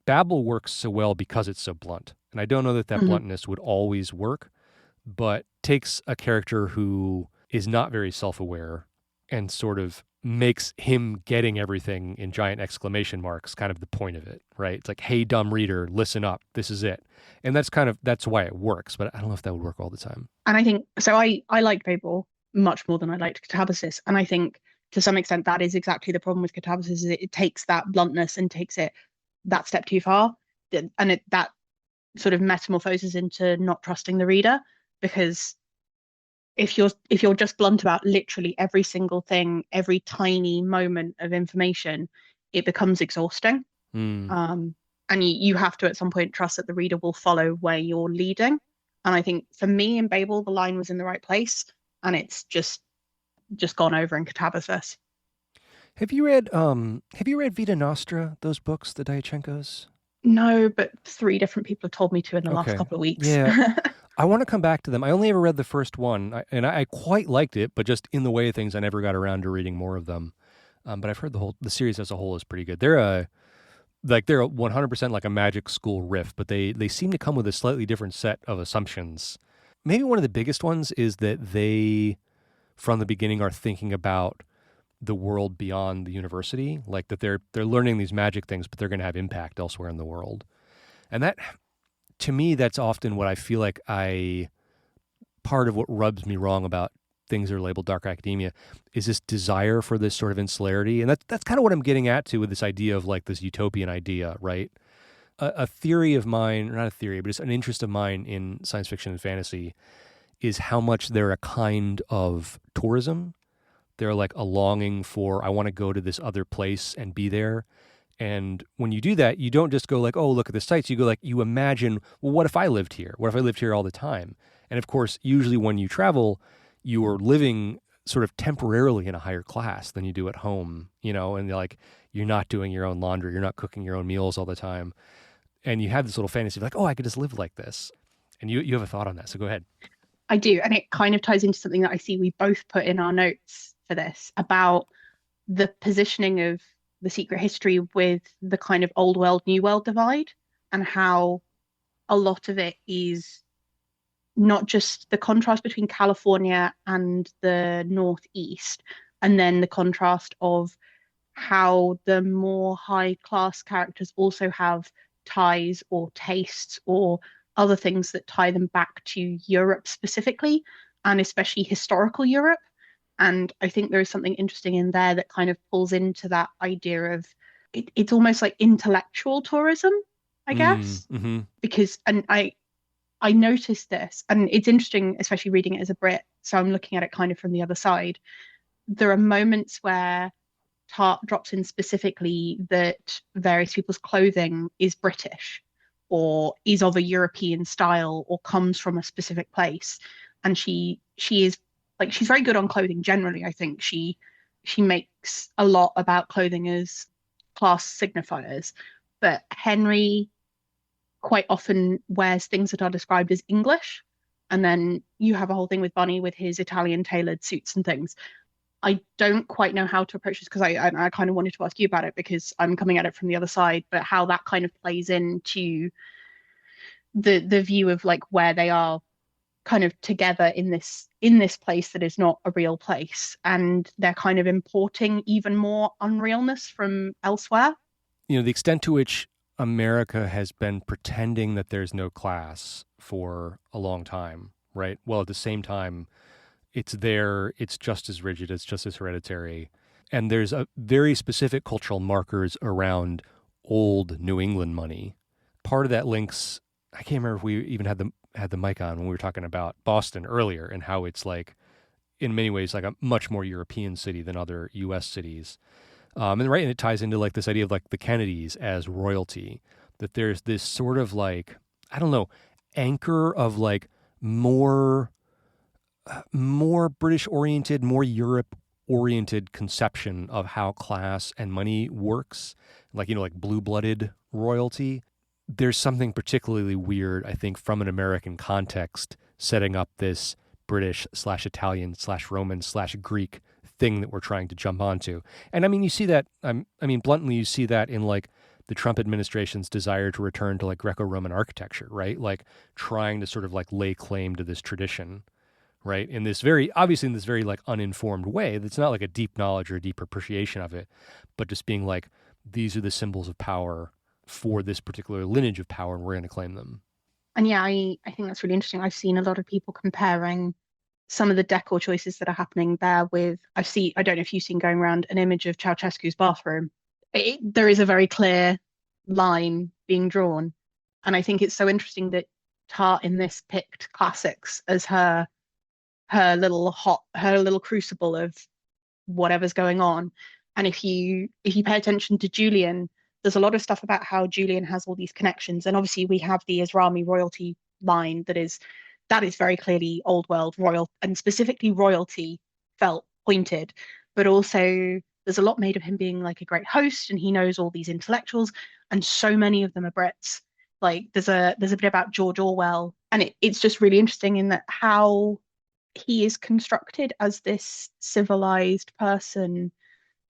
Babel works so well because it's so blunt. And I don't know that bluntness would always work, but takes a character who is not very self-aware and sort of makes him getting everything in giant exclamation marks kind of the point of it, right? It's like, hey, dumb reader, listen up, this is it. And that's why it works, but I don't know if that would work all the time. And I think, so I liked Babel much more than I liked Catabasis. And I think to some extent that is exactly the problem with Catabasis, is it takes that bluntness and takes it that step too far. And that sort of metamorphoses into not trusting the reader, because if you're just blunt about literally every single thing, every tiny moment of information, it becomes exhausting. And you have to at some point trust that the reader will follow where you're leading. And I think for me in Babel, the line was in the right place, and it's just gone over in Catabasis. Have you read Vita Nostra, those books, the Dyachenkos? No, but 3 different people have told me to in the last Okay. couple of weeks. Yeah. I want to come back to them. I only ever read the first one, and I quite liked it, but just in the way of things, I never got around to reading more of them. But I've heard the series as a whole is pretty good. They're 100% like a magic school riff, but they seem to come with a slightly different set of assumptions. Maybe one of the biggest ones is that they, from the beginning, are thinking about the world beyond the university, like that they're learning these magic things, but they're going to have impact elsewhere in the world. And that, to me, that's often what I feel like part of what rubs me wrong about things that are labeled dark academia is this desire for this sort of insularity. And that's kind of what I'm getting at too with this idea of like this utopian idea, right? A theory of mine, or not a theory, but it's an interest of mine in science fiction and fantasy is how much they're a kind of tourism. They're like a longing for, I want to go to this other place and be there. And when you do that, you don't just go like, oh, look at the sights. You go like, you imagine, well, what if I lived here? What if I lived here all the time? And of course, usually when you travel, you are living sort of temporarily in a higher class than you do at home, and you're not doing your own laundry. You're not cooking your own meals all the time. And you have this little fantasy of like, oh, I could just live like this. And you have a thought on that. So go ahead. I do. And it kind of ties into something that I see we both put in our notes for this about the positioning of the secret history with the kind of old world, new world divide, and how a lot of it is not just the contrast between California and the Northeast, and then the contrast of how the more high class characters also have ties or tastes or other things that tie them back to Europe specifically, and especially historical Europe. And I think there is something interesting in there that kind of pulls into that idea of it's almost like intellectual tourism, I guess. Mm-hmm. Because, and I noticed this, and it's interesting, especially reading it as a Brit, so I'm looking at it kind of from the other side. There are moments where Tartt drops in specifically that various people's clothing is British or is of a European style or comes from a specific place. And she is like, she's very good on clothing generally. I think she makes a lot about clothing as class signifiers. But Henry quite often wears things that are described as English. And then you have a whole thing with Bunny with his Italian tailored suits and things. I don't quite know how to approach this because I kind of wanted to ask you about it because I'm coming at it from the other side, but how that kind of plays into the view of like where they are kind of together in this place that is not a real place, and they're kind of importing even more unrealness from elsewhere. The extent to which America has been pretending that there's no class for a long time, right? Well, at the same time, it's there, it's just as rigid, it's just as hereditary. And there's a very specific cultural markers around old New England money. Part of that links, I can't remember if we even had the mic on when we were talking about Boston earlier and how it's like, in many ways, like a much more European city than other U.S. cities. And it ties into like this idea of like the Kennedys as royalty, that there's this sort of like, I don't know, anchor of like more British oriented, more Europe oriented conception of how class and money works, like, like blue-blooded royalty. There's something particularly weird, I think, from an American context, setting up this British/Italian/Roman/Greek thing that we're trying to jump onto. And I mean, you see that, bluntly, you see that in like the Trump administration's desire to return to like Greco-Roman architecture, right? Like trying to sort of like lay claim to this tradition, right? In this very like uninformed way. That's not like a deep knowledge or a deep appreciation of it, but just being like, these are the symbols of power for this particular lineage of power, and we're going to claim them. And yeah, I think that's really interesting. I've seen a lot of people comparing some of the decor choices that are happening there with, I don't know if you've seen going around an image of Ceaușescu's bathroom. There is a very clear line being drawn. And I think it's so interesting that Tartt in this picked classics as her little crucible of whatever's going on. And if you pay attention to Julian, there's a lot of stuff about how Julian has all these connections. And obviously we have the Isrami royalty line that is very clearly old world royal, and specifically royalty felt pointed. But also there's a lot made of him being like a great host, and he knows all these intellectuals, and so many of them are Brits. Like there's a bit about George Orwell, and it's just really interesting in that how he is constructed as this civilized person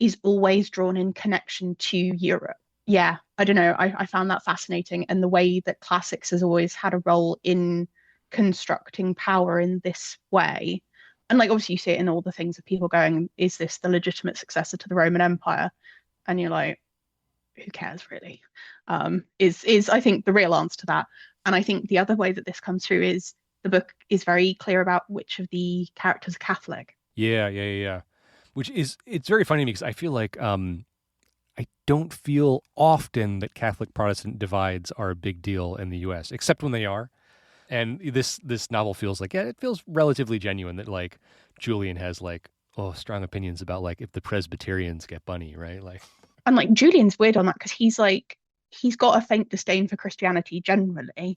is always drawn in connection to Europe. Yeah, I don't know. I found that fascinating, and the way that classics has always had a role in constructing power in this way. And like obviously you see it in all the things of people going, is this the legitimate successor to the Roman Empire? And you're like, who cares really? Is I think the real answer to that. And I think the other way that this comes through is the book is very clear about which of the characters are Catholic. Yeah. Which is, it's very funny to me because I feel like I don't feel often that Catholic Protestant divides are a big deal in the U.S., except when they are. And this novel feels like, yeah, it feels relatively genuine that like Julian has like, strong opinions about like if the Presbyterians get bunny, right? Like, and like Julian's weird on that because he's got a faint disdain for Christianity generally,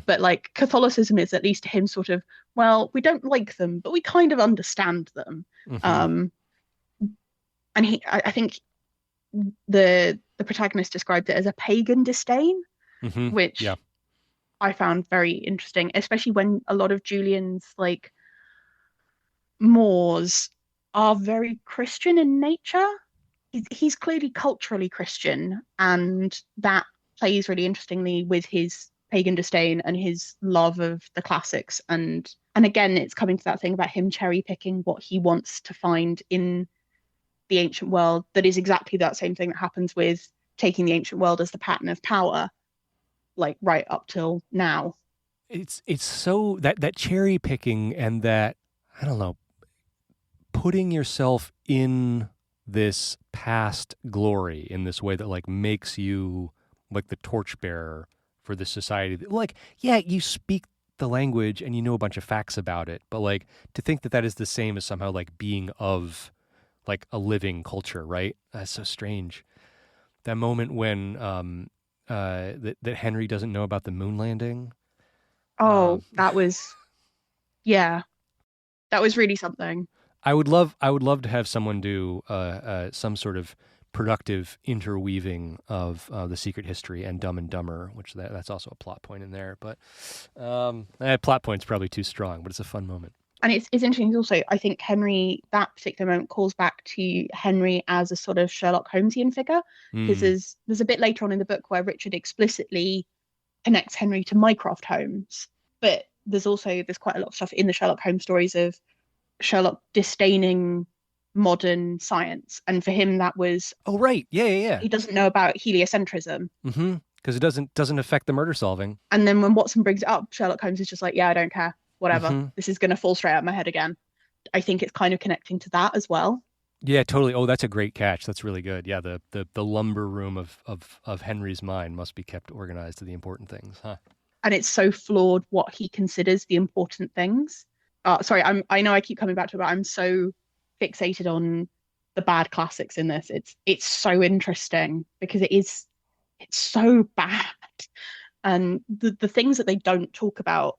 but like Catholicism is at least to him sort of, well, we don't like them, but we kind of understand them. And I think the protagonist described it as a pagan disdain, which I found very interesting, especially when a lot of Julian's like mores are very Christian in nature. He's clearly culturally Christian, and that plays really interestingly with his pagan disdain and his love of the classics. And again, it's coming to that thing about him cherry picking what he wants to find in the ancient world that is exactly that same thing that happens with taking the ancient world as the pattern of power, like right up till now. It's so that cherry picking and that, I don't know, putting yourself in this past glory in this way that like makes you like the torchbearer for this society. Like, yeah, you speak the language and you know a bunch of facts about it, but like to think that that is the same as somehow like being of like a living culture, right? That's so strange. That moment when that Henry doesn't know about the moon landing. That was, yeah, that was really something. I would love to have someone do some sort of productive interweaving of the secret history and Dumb and Dumber, which that's also a plot point in there. But that plot point's probably too strong, but it's a fun moment. And it's interesting also, I think Henry, that particular moment calls back to Henry as a sort of Sherlock Holmesian figure, because there's a bit later on in the book where Richard explicitly connects Henry to Mycroft Holmes. But there's quite a lot of stuff in the Sherlock Holmes stories of Sherlock disdaining modern science. And for him, that was... Oh, right. Yeah. He doesn't know about heliocentrism. Because it doesn't affect the murder solving. And then when Watson brings it up, Sherlock Holmes is just like, yeah, I don't care. Whatever. This is going to fall straight out of my head again. I think it's kind of connecting to that as well. Yeah, totally. Oh, that's a great catch. That's really good. Yeah, the lumber room of Henry's mind must be kept organized to the important things, huh? And it's so flawed what he considers the important things. Sorry, I know I keep coming back to it, but I'm so fixated on the bad classics in this. It's so interesting because it's so bad. And the things that they don't talk about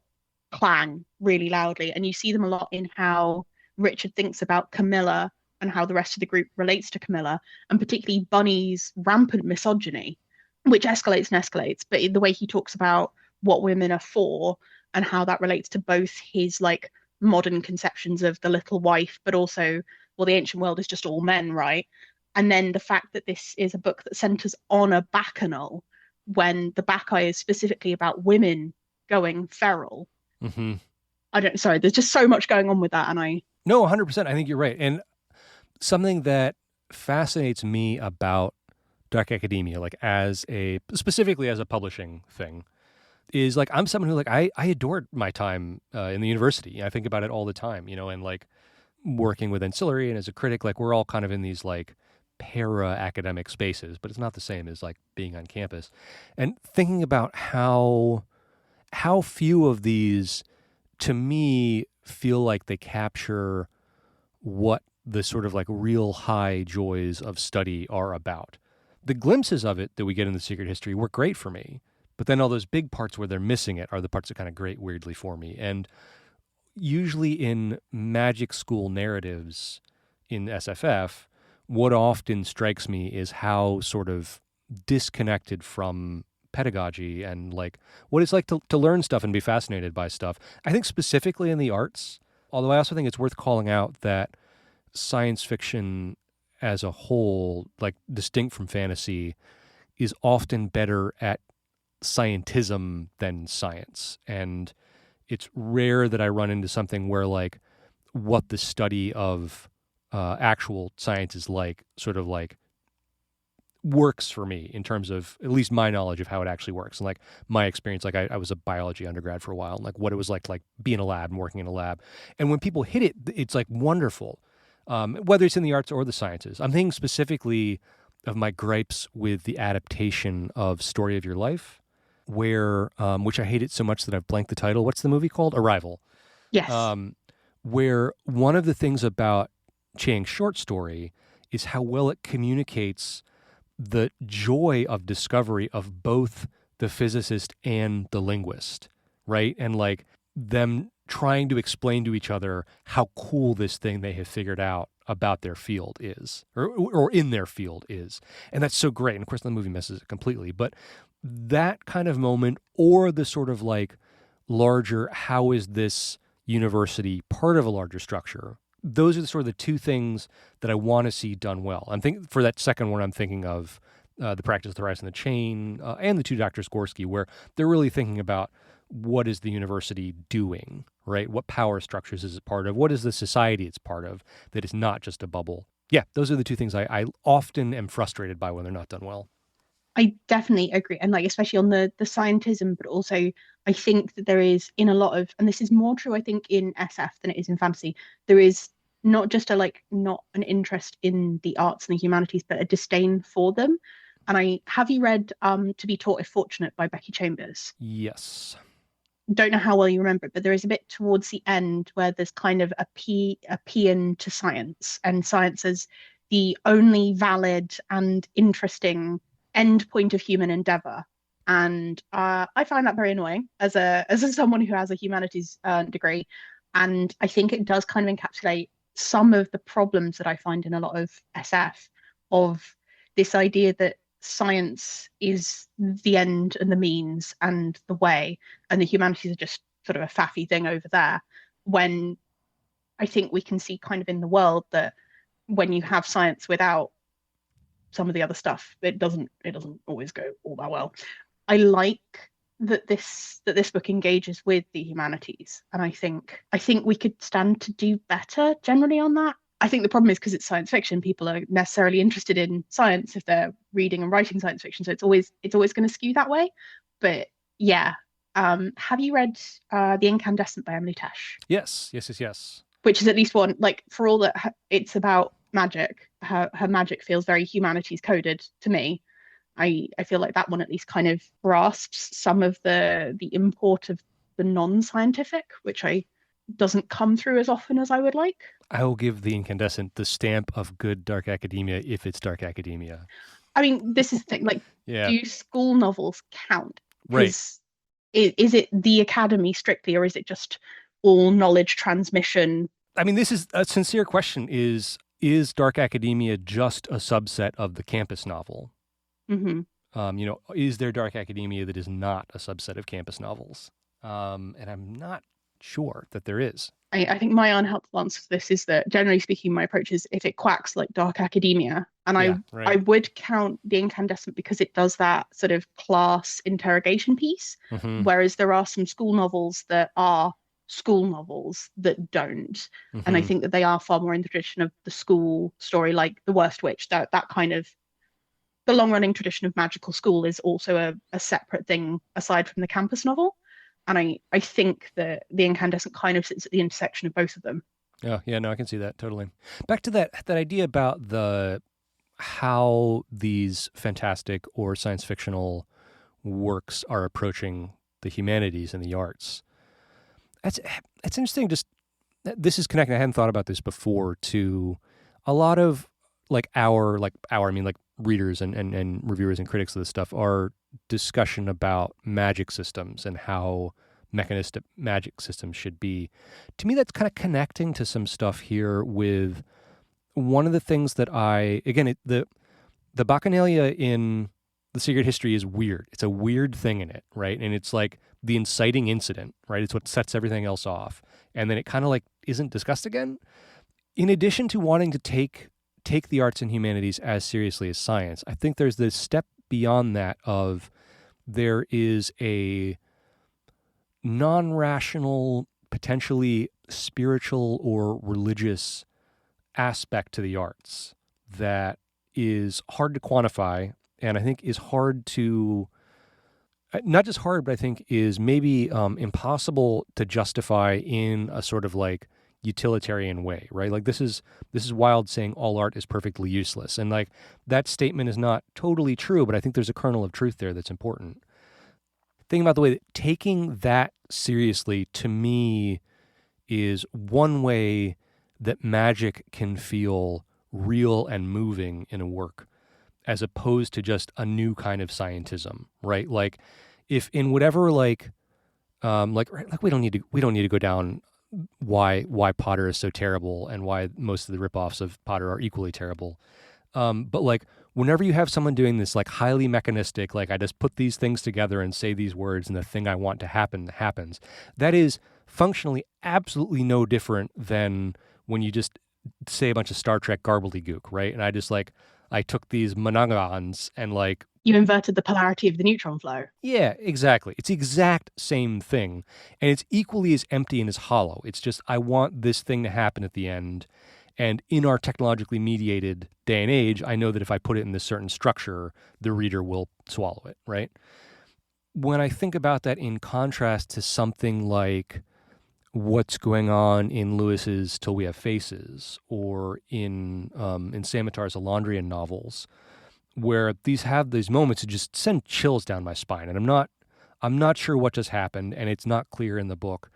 clang really loudly, and you see them a lot in how Richard thinks about Camilla and how the rest of the group relates to Camilla, and particularly Bunny's rampant misogyny, which escalates and escalates, but in the way he talks about what women are for and how that relates to both his like modern conceptions of the little wife, but also, well, the ancient world is just all men, right? And then the fact that this is a book that centers on a bacchanal when the Bacchae is specifically about women going feral. Sorry, there's just so much going on with that. And No, 100%. I think you're right. And something that fascinates me about Dark Academia, like specifically as a publishing thing, is like, I'm someone who like, I adored my time in the university. I think about it all the time, and like working with Ancillary and as a critic, like we're all kind of in these like para-academic spaces, but it's not the same as like being on campus. And thinking about how few of these, to me, feel like they capture what the sort of like real high joys of study are about. The glimpses of it that we get in The Secret History work great for me, but then all those big parts where they're missing it are the parts that kind of grate weirdly for me. And usually in magic school narratives in SFF, what often strikes me is how sort of disconnected from pedagogy and like what it's like to learn stuff and be fascinated by stuff. I think specifically in the arts, although I also think it's worth calling out that science fiction as a whole, like distinct from fantasy, is often better at scientism than science. And it's rare that I run into something where like what the study of actual science is like sort of like works for me in terms of at least my knowledge of how it actually works. And like my experience, like I was a biology undergrad for a while, and like what it was like be in a lab and working in a lab. And when people hit it, it's like wonderful, whether it's in the arts or the sciences. I'm thinking specifically of my gripes with the adaptation of Story of Your Life, where, which I hate it so much that I've blanked the title. What's the movie called? Arrival. Yes. Where one of the things about Chiang's short story is how well it communicates the joy of discovery of both the physicist and the linguist, right? And like them trying to explain to each other how cool this thing they have figured out about their field is, or in their field is. And that's so great. And of course, the movie misses it completely. But that kind of moment, or the sort of like larger, how is this university part of a larger structure? Those are the sort of the two things that I want to see done well. I'm thinking for that second one, I'm thinking of The Practice of the Rise and the Chain and The Two Doctors Gorski, where they're really thinking about what is the university doing, right? What power structures is it part of? What is the society it's part of that is not just a bubble? Yeah, those are the two things I often am frustrated by when they're not done well. I definitely agree. And like, especially on the scientism, but also I think that there is in a lot of, and this is more true, I think, in SF than it is in fantasy, there is not just not an interest in the arts and the humanities, but a disdain for them. And have you read To Be Taught If Fortunate by Becky Chambers? Yes. Don't know how well you remember it, but there is a bit towards the end where there's kind of a paean to science, and science as the only valid and interesting end point of human endeavor. And I find that very annoying as someone who has a humanities degree. And I think it does kind of encapsulate some of the problems that I find in a lot of SF, of this idea that science is the end and the means and the way, and the humanities are just sort of a faffy thing over there, when I think we can see kind of in the world that when you have science without some of the other stuff, it doesn't always go all that well. I like that this book engages with the humanities, and I think we could stand to do better generally on that. I think the problem is because it's science fiction, people are necessarily interested in science if they're reading and writing science fiction, so it's always going to skew that way. But yeah, have you read The Incandescent by Emily Tesh? Yes. Which is at least one, like, for all that it's about magic, her magic feels very humanities coded to me. I feel like that one at least kind of grasps some of the import of the non-scientific, which doesn't come through as often as I would like. I will give The Incandescent the stamp of good dark academia if it's dark academia. I mean, this is the thing, like, yeah. Do school novels count? Right. Is it the academy strictly, or is it just all knowledge transmission? I mean, this is a sincere question. Is dark academia just a subset of the campus novel? Mm-hmm. Is there dark academia that is not a subset of campus novels? And I'm not sure that there is. I think my unhelpful answer to this is that, generally speaking, my approach is if it quacks like dark academia. And I would count The Incandescent because it does that sort of class interrogation piece, mm-hmm. whereas there are some school novels that are school novels that don't. Mm-hmm. And I think that they are far more in the tradition of the school story, like The Worst Witch, that kind of, the long-running tradition of magical school is also a separate thing aside from the campus novel. And I think that The Incandescent kind of sits at the intersection of both of them. Yeah, no, I can see that totally. Back to that idea about how these fantastic or science fictional works are approaching the humanities and the arts. It's interesting. Just this is connecting. I hadn't thought about this before, to a lot of readers and reviewers and critics of this stuff, our discussion about magic systems and how mechanistic magic systems should be. To me, that's kind of connecting to some stuff here with one of the things that the Bacchanalia in The Secret History is weird. It's a weird thing in it, right? And it's like the inciting incident, right? It's what sets everything else off. And then it kind of like isn't discussed again. In addition to wanting to take the arts and humanities as seriously as science, I think there's this step beyond that of there is a non-rational, potentially spiritual or religious aspect to the arts that is hard to quantify, and I think is hard to, not just hard, but I think is maybe impossible to justify in a sort of like utilitarian way, right? Like this is Wilde saying all art is perfectly useless, and like that statement is not totally true, but I think there's a kernel of truth there that's important. Thinking about the way that taking that seriously to me is one way that magic can feel real and moving in a work, as opposed to just a new kind of scientism, right? Like if in whatever like we don't need to go down why Potter is so terrible and why most of the ripoffs of Potter are equally terrible. But like whenever you have someone doing this like highly mechanistic, like I just put these things together and say these words and the thing I want to happen happens, that is functionally absolutely no different than when you just say a bunch of Star Trek gobbledygook, right? And I took these monogons and like... You inverted the polarity of the neutron flow. Yeah, exactly. It's the exact same thing. And it's equally as empty and as hollow. It's just, I want this thing to happen at the end. And in our technologically mediated day and age, I know that if I put it in this certain structure, the reader will swallow it, right? When I think about that in contrast to something like what's going on in Lewis's Till We Have Faces, or in Samatar's Alondrian novels, where these have these moments that just send chills down my spine, and I'm not sure what just happened, and it's not clear in the book,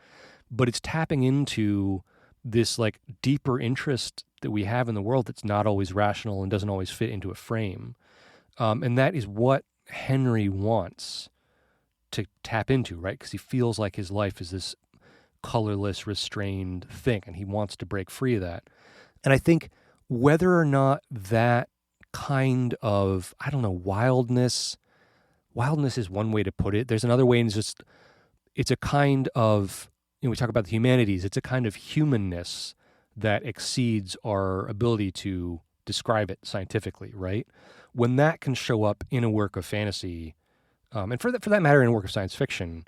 but it's tapping into this like deeper interest that we have in the world that's not always rational and doesn't always fit into a frame, and that is what Henry wants to tap into, right? Because he feels like his life is this colorless, restrained thing, and he wants to break free of that. And I think whether or not that kind of, I don't know, wildness is one way to put it. There's another way, and it's a kind of, we talk about the humanities, it's a kind of humanness that exceeds our ability to describe it scientifically, right? When that can show up in a work of fantasy, and for that matter, in a work of science fiction,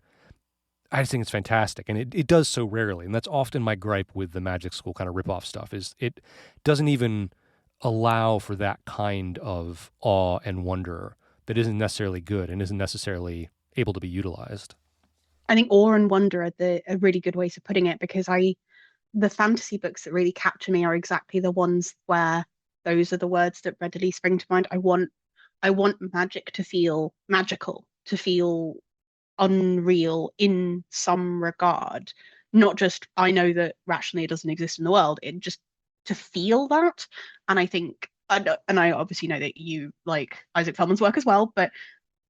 I just think it's fantastic, and it does so rarely, and that's often my gripe with the Magic School kind of ripoff stuff, is it doesn't even allow for that kind of awe and wonder that isn't necessarily good and isn't necessarily able to be utilized. I think awe and wonder are really good ways of putting it, because the fantasy books that really capture me are exactly the ones where those are the words that readily spring to mind. I want magic to feel magical, to feel unreal in some regard, not just I know that rationally it doesn't exist in the world, it just to feel that. And I think, and I obviously know that you like Isaac Feldman's work as well, but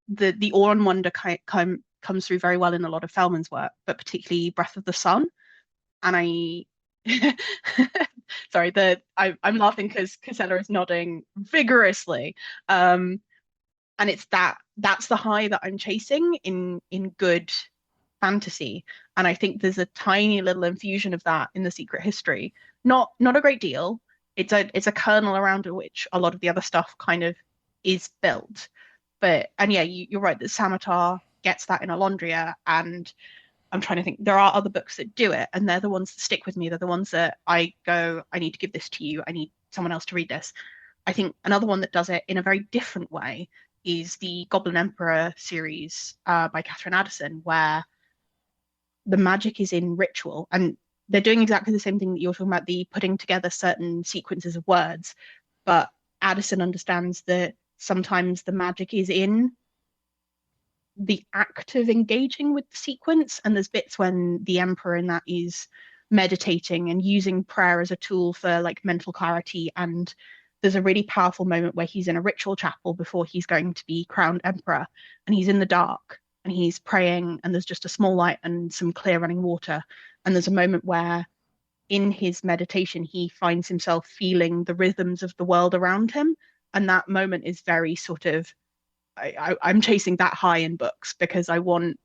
the awe and wonder comes through very well in a lot of Feldman's work, but particularly Breath of the Sun. And I sorry, I'm laughing because Casella is nodding vigorously, and it's that's the high that I'm chasing in good fantasy. And I think there's a tiny little infusion of that in The Secret History. Not a great deal. It's a kernel around which a lot of the other stuff kind of is built. And yeah, you're right that Samatar gets that in Alondria, and I'm trying to think, there are other books that do it, and they're the ones that stick with me. They're the ones that I go, I need to give this to you. I need someone else to read this. I think another one that does it in a very different way is the Goblin Emperor series by Catherine Addison, where the magic is in ritual, and they're doing exactly the same thing that you're talking about, the putting together certain sequences of words. But Addison understands that sometimes the magic is in the act of engaging with the sequence, and there's bits when the Emperor in that is meditating and using prayer as a tool for like mental clarity, and there's a really powerful moment where he's in a ritual chapel before he's going to be crowned emperor, and he's in the dark and he's praying, and there's just a small light and some clear running water, and there's a moment where in his meditation, he finds himself feeling the rhythms of the world around him. And that moment is very sort of, I'm chasing that high in books, because I want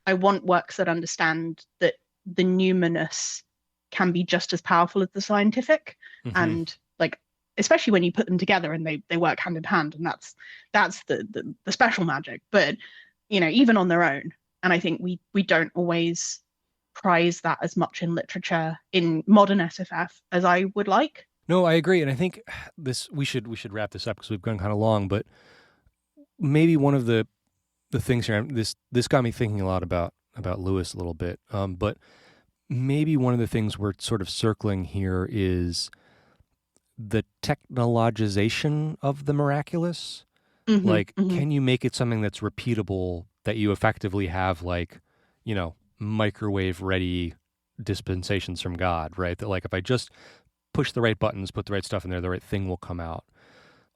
works that understand that the numinous can be just as powerful as the scientific. Mm-hmm. And like, especially when you put them together and they work hand in hand, and that's the special magic. But even on their own, and I think we don't always prize that as much in literature, in modern SFF, as I would like. No, I agree, and I think we should wrap this up because we've gone kind of long. But maybe one of the things here, this got me thinking a lot about Lewis a little bit. But maybe one of the things we're sort of circling here is the technologization of the miraculous. Mm-hmm, like, mm-hmm. Can you make it something that's repeatable, that you effectively have, like, microwave ready dispensations from God, right? That, like, if I just push the right buttons, put the right stuff in there, the right thing will come out.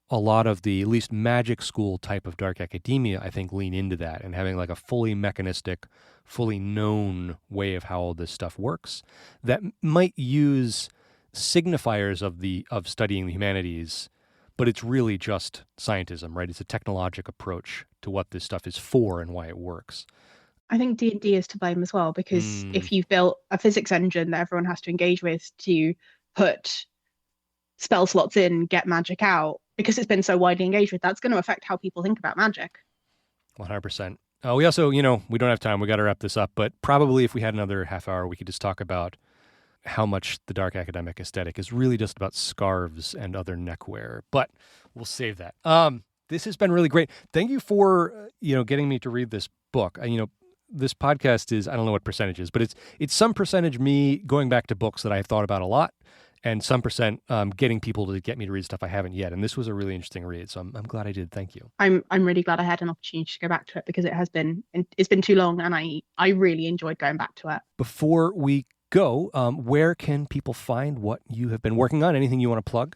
A lot of the, at least magic school type of dark academia, I think, lean into that, and having like a fully mechanistic, fully known way of how all this stuff works that might use signifiers of studying the humanities, but it's really just scientism, right? It's a technologic approach to what this stuff is for and why it works. I think D&D is to blame as well, because if you've built a physics engine that everyone has to engage with to put spell slots in, get magic out, because it's been so widely engaged with, that's going to affect how people think about magic. 100%. We also, we don't have time. We got to wrap this up, but probably if we had another half hour, we could just talk about how much the dark academic aesthetic is really just about scarves and other neckwear, but we'll save that. This has been really great. Thank you for, getting me to read this book. This podcast is, I don't know what percentage is, but it's some percentage me going back to books that I've thought about a lot, and some percent getting people to get me to read stuff I haven't yet. And this was a really interesting read, so I'm glad I did. Thank you. I'm really glad I had an opportunity to go back to it, because it's been too long, and I really enjoyed going back to it. Before we go, where can people find what you have been working on? Anything you want to plug?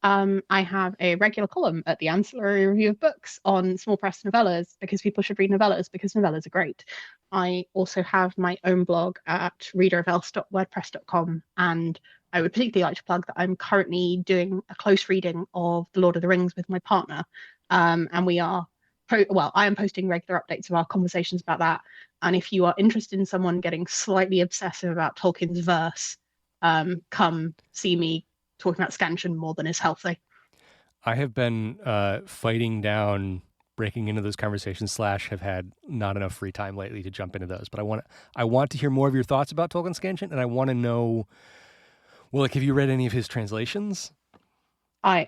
I have a regular column at the Ancillary Review of Books on small press novellas, because people should read novellas, because novellas are great. I also have my own blog at readerofelse.wordpress.com, and I would particularly like to plug that I'm currently doing a close reading of The Lord of the Rings with my partner, and we are I am posting regular updates of our conversations about that. And if you are interested in someone getting slightly obsessive about Tolkien's verse, come see me talking about scansion more than is healthy. I have been fighting down breaking into those conversations / have had not enough free time lately to jump into those. But I want to hear more of your thoughts about Tolkien scansion, and I want to know, well, like, have you read any of his translations?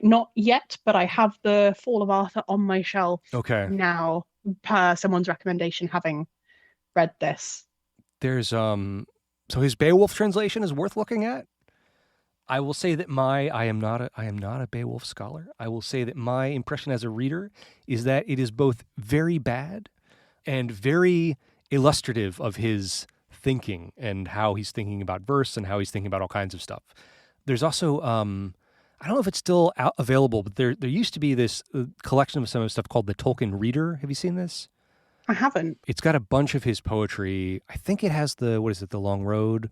Not yet, but I have the Fall of Arthur on my shelf now, per someone's recommendation, having read this. There's so his Beowulf translation is worth looking at. I will say that I am not a Beowulf scholar. I will say that my impression as a reader is that it is both very bad and very illustrative of his thinking and how he's thinking about verse and how he's thinking about all kinds of stuff. There's also I don't know if it's still available, but there used to be this collection of some of the stuff called the Tolkien Reader. Have you seen this? I haven't. It's got a bunch of his poetry. I think it has The Long Road.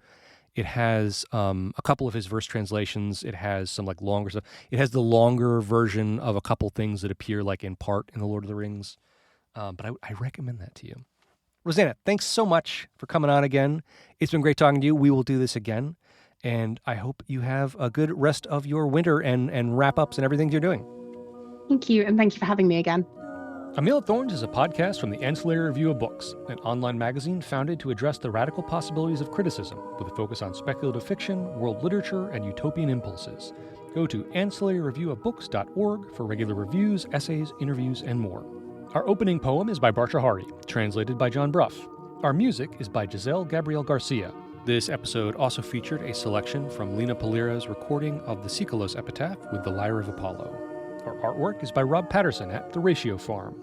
It has a couple of his verse translations. It has some like longer stuff. It has the longer version of a couple things that appear like in part in The Lord of the Rings. But I recommend that to you. Roseanna, thanks so much for coming on again. It's been great talking to you. We will do this again. And I hope you have a good rest of your winter and wrap-ups and everything you're doing. Thank you, and thank you for having me again. A Meal at Thorns is a podcast from the Ancillary Review of Books, an online magazine founded to address the radical possibilities of criticism with a focus on speculative fiction, world literature, and utopian impulses. Go to ancillaryreviewofbooks.org for regular reviews, essays, interviews, and more. Our opening poem is by Bartra Hari, translated by John Bruff. Our music is by Giselle Gabriel Garcia. This episode also featured a selection from Lena Polira's recording of the Ceaușescu epitaph with the Lyre of Apollo. Our artwork is by Rob Patterson at The Ratio Farm.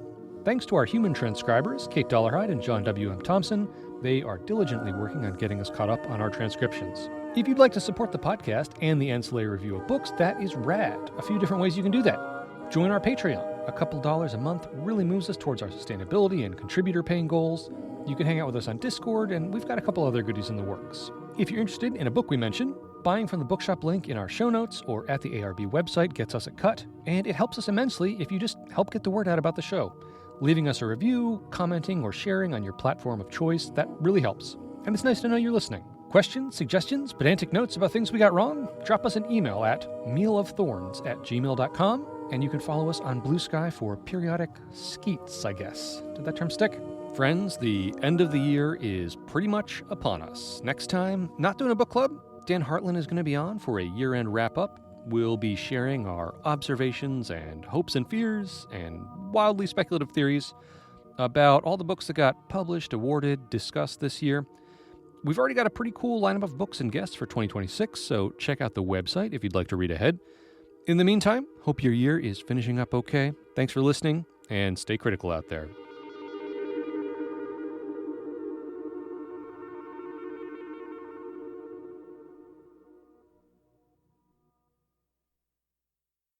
Thanks to our human transcribers, Kate Dollarhyde and John W.M. Thompson. They are diligently working on getting us caught up on our transcriptions. If you'd like to support the podcast and the Ancillary Review of Books, that is rad. A few different ways you can do that. Join our Patreon. A couple dollars a month really moves us towards our sustainability and contributor paying goals. You can hang out with us on Discord, and we've got a couple other goodies in the works. If you're interested in a book we mention, Buying from the bookshop link in our show notes or at the ARB website gets us a cut, and it helps us immensely if you just help get the word out about the show. Leaving us a review, commenting, or sharing on your platform of choice, that really helps. And it's nice to know you're listening. Questions, suggestions, pedantic notes about things we got wrong? Drop us an email at mealofthorns@gmail.com, and you can follow us on Blue Sky for periodic skeets, I guess. Did that term stick? Friends, the end of the year is pretty much upon us. Next time, not doing a book club. Dan Hartland is going to be on for a year-end wrap-up. We'll be sharing our observations and hopes and fears and wildly speculative theories about all the books that got published, awarded, discussed this year. We've already got a pretty cool lineup of books and guests for 2026, so check out the website if you'd like to read ahead. In the meantime, hope your year is finishing up okay. Thanks for listening, and stay critical out there.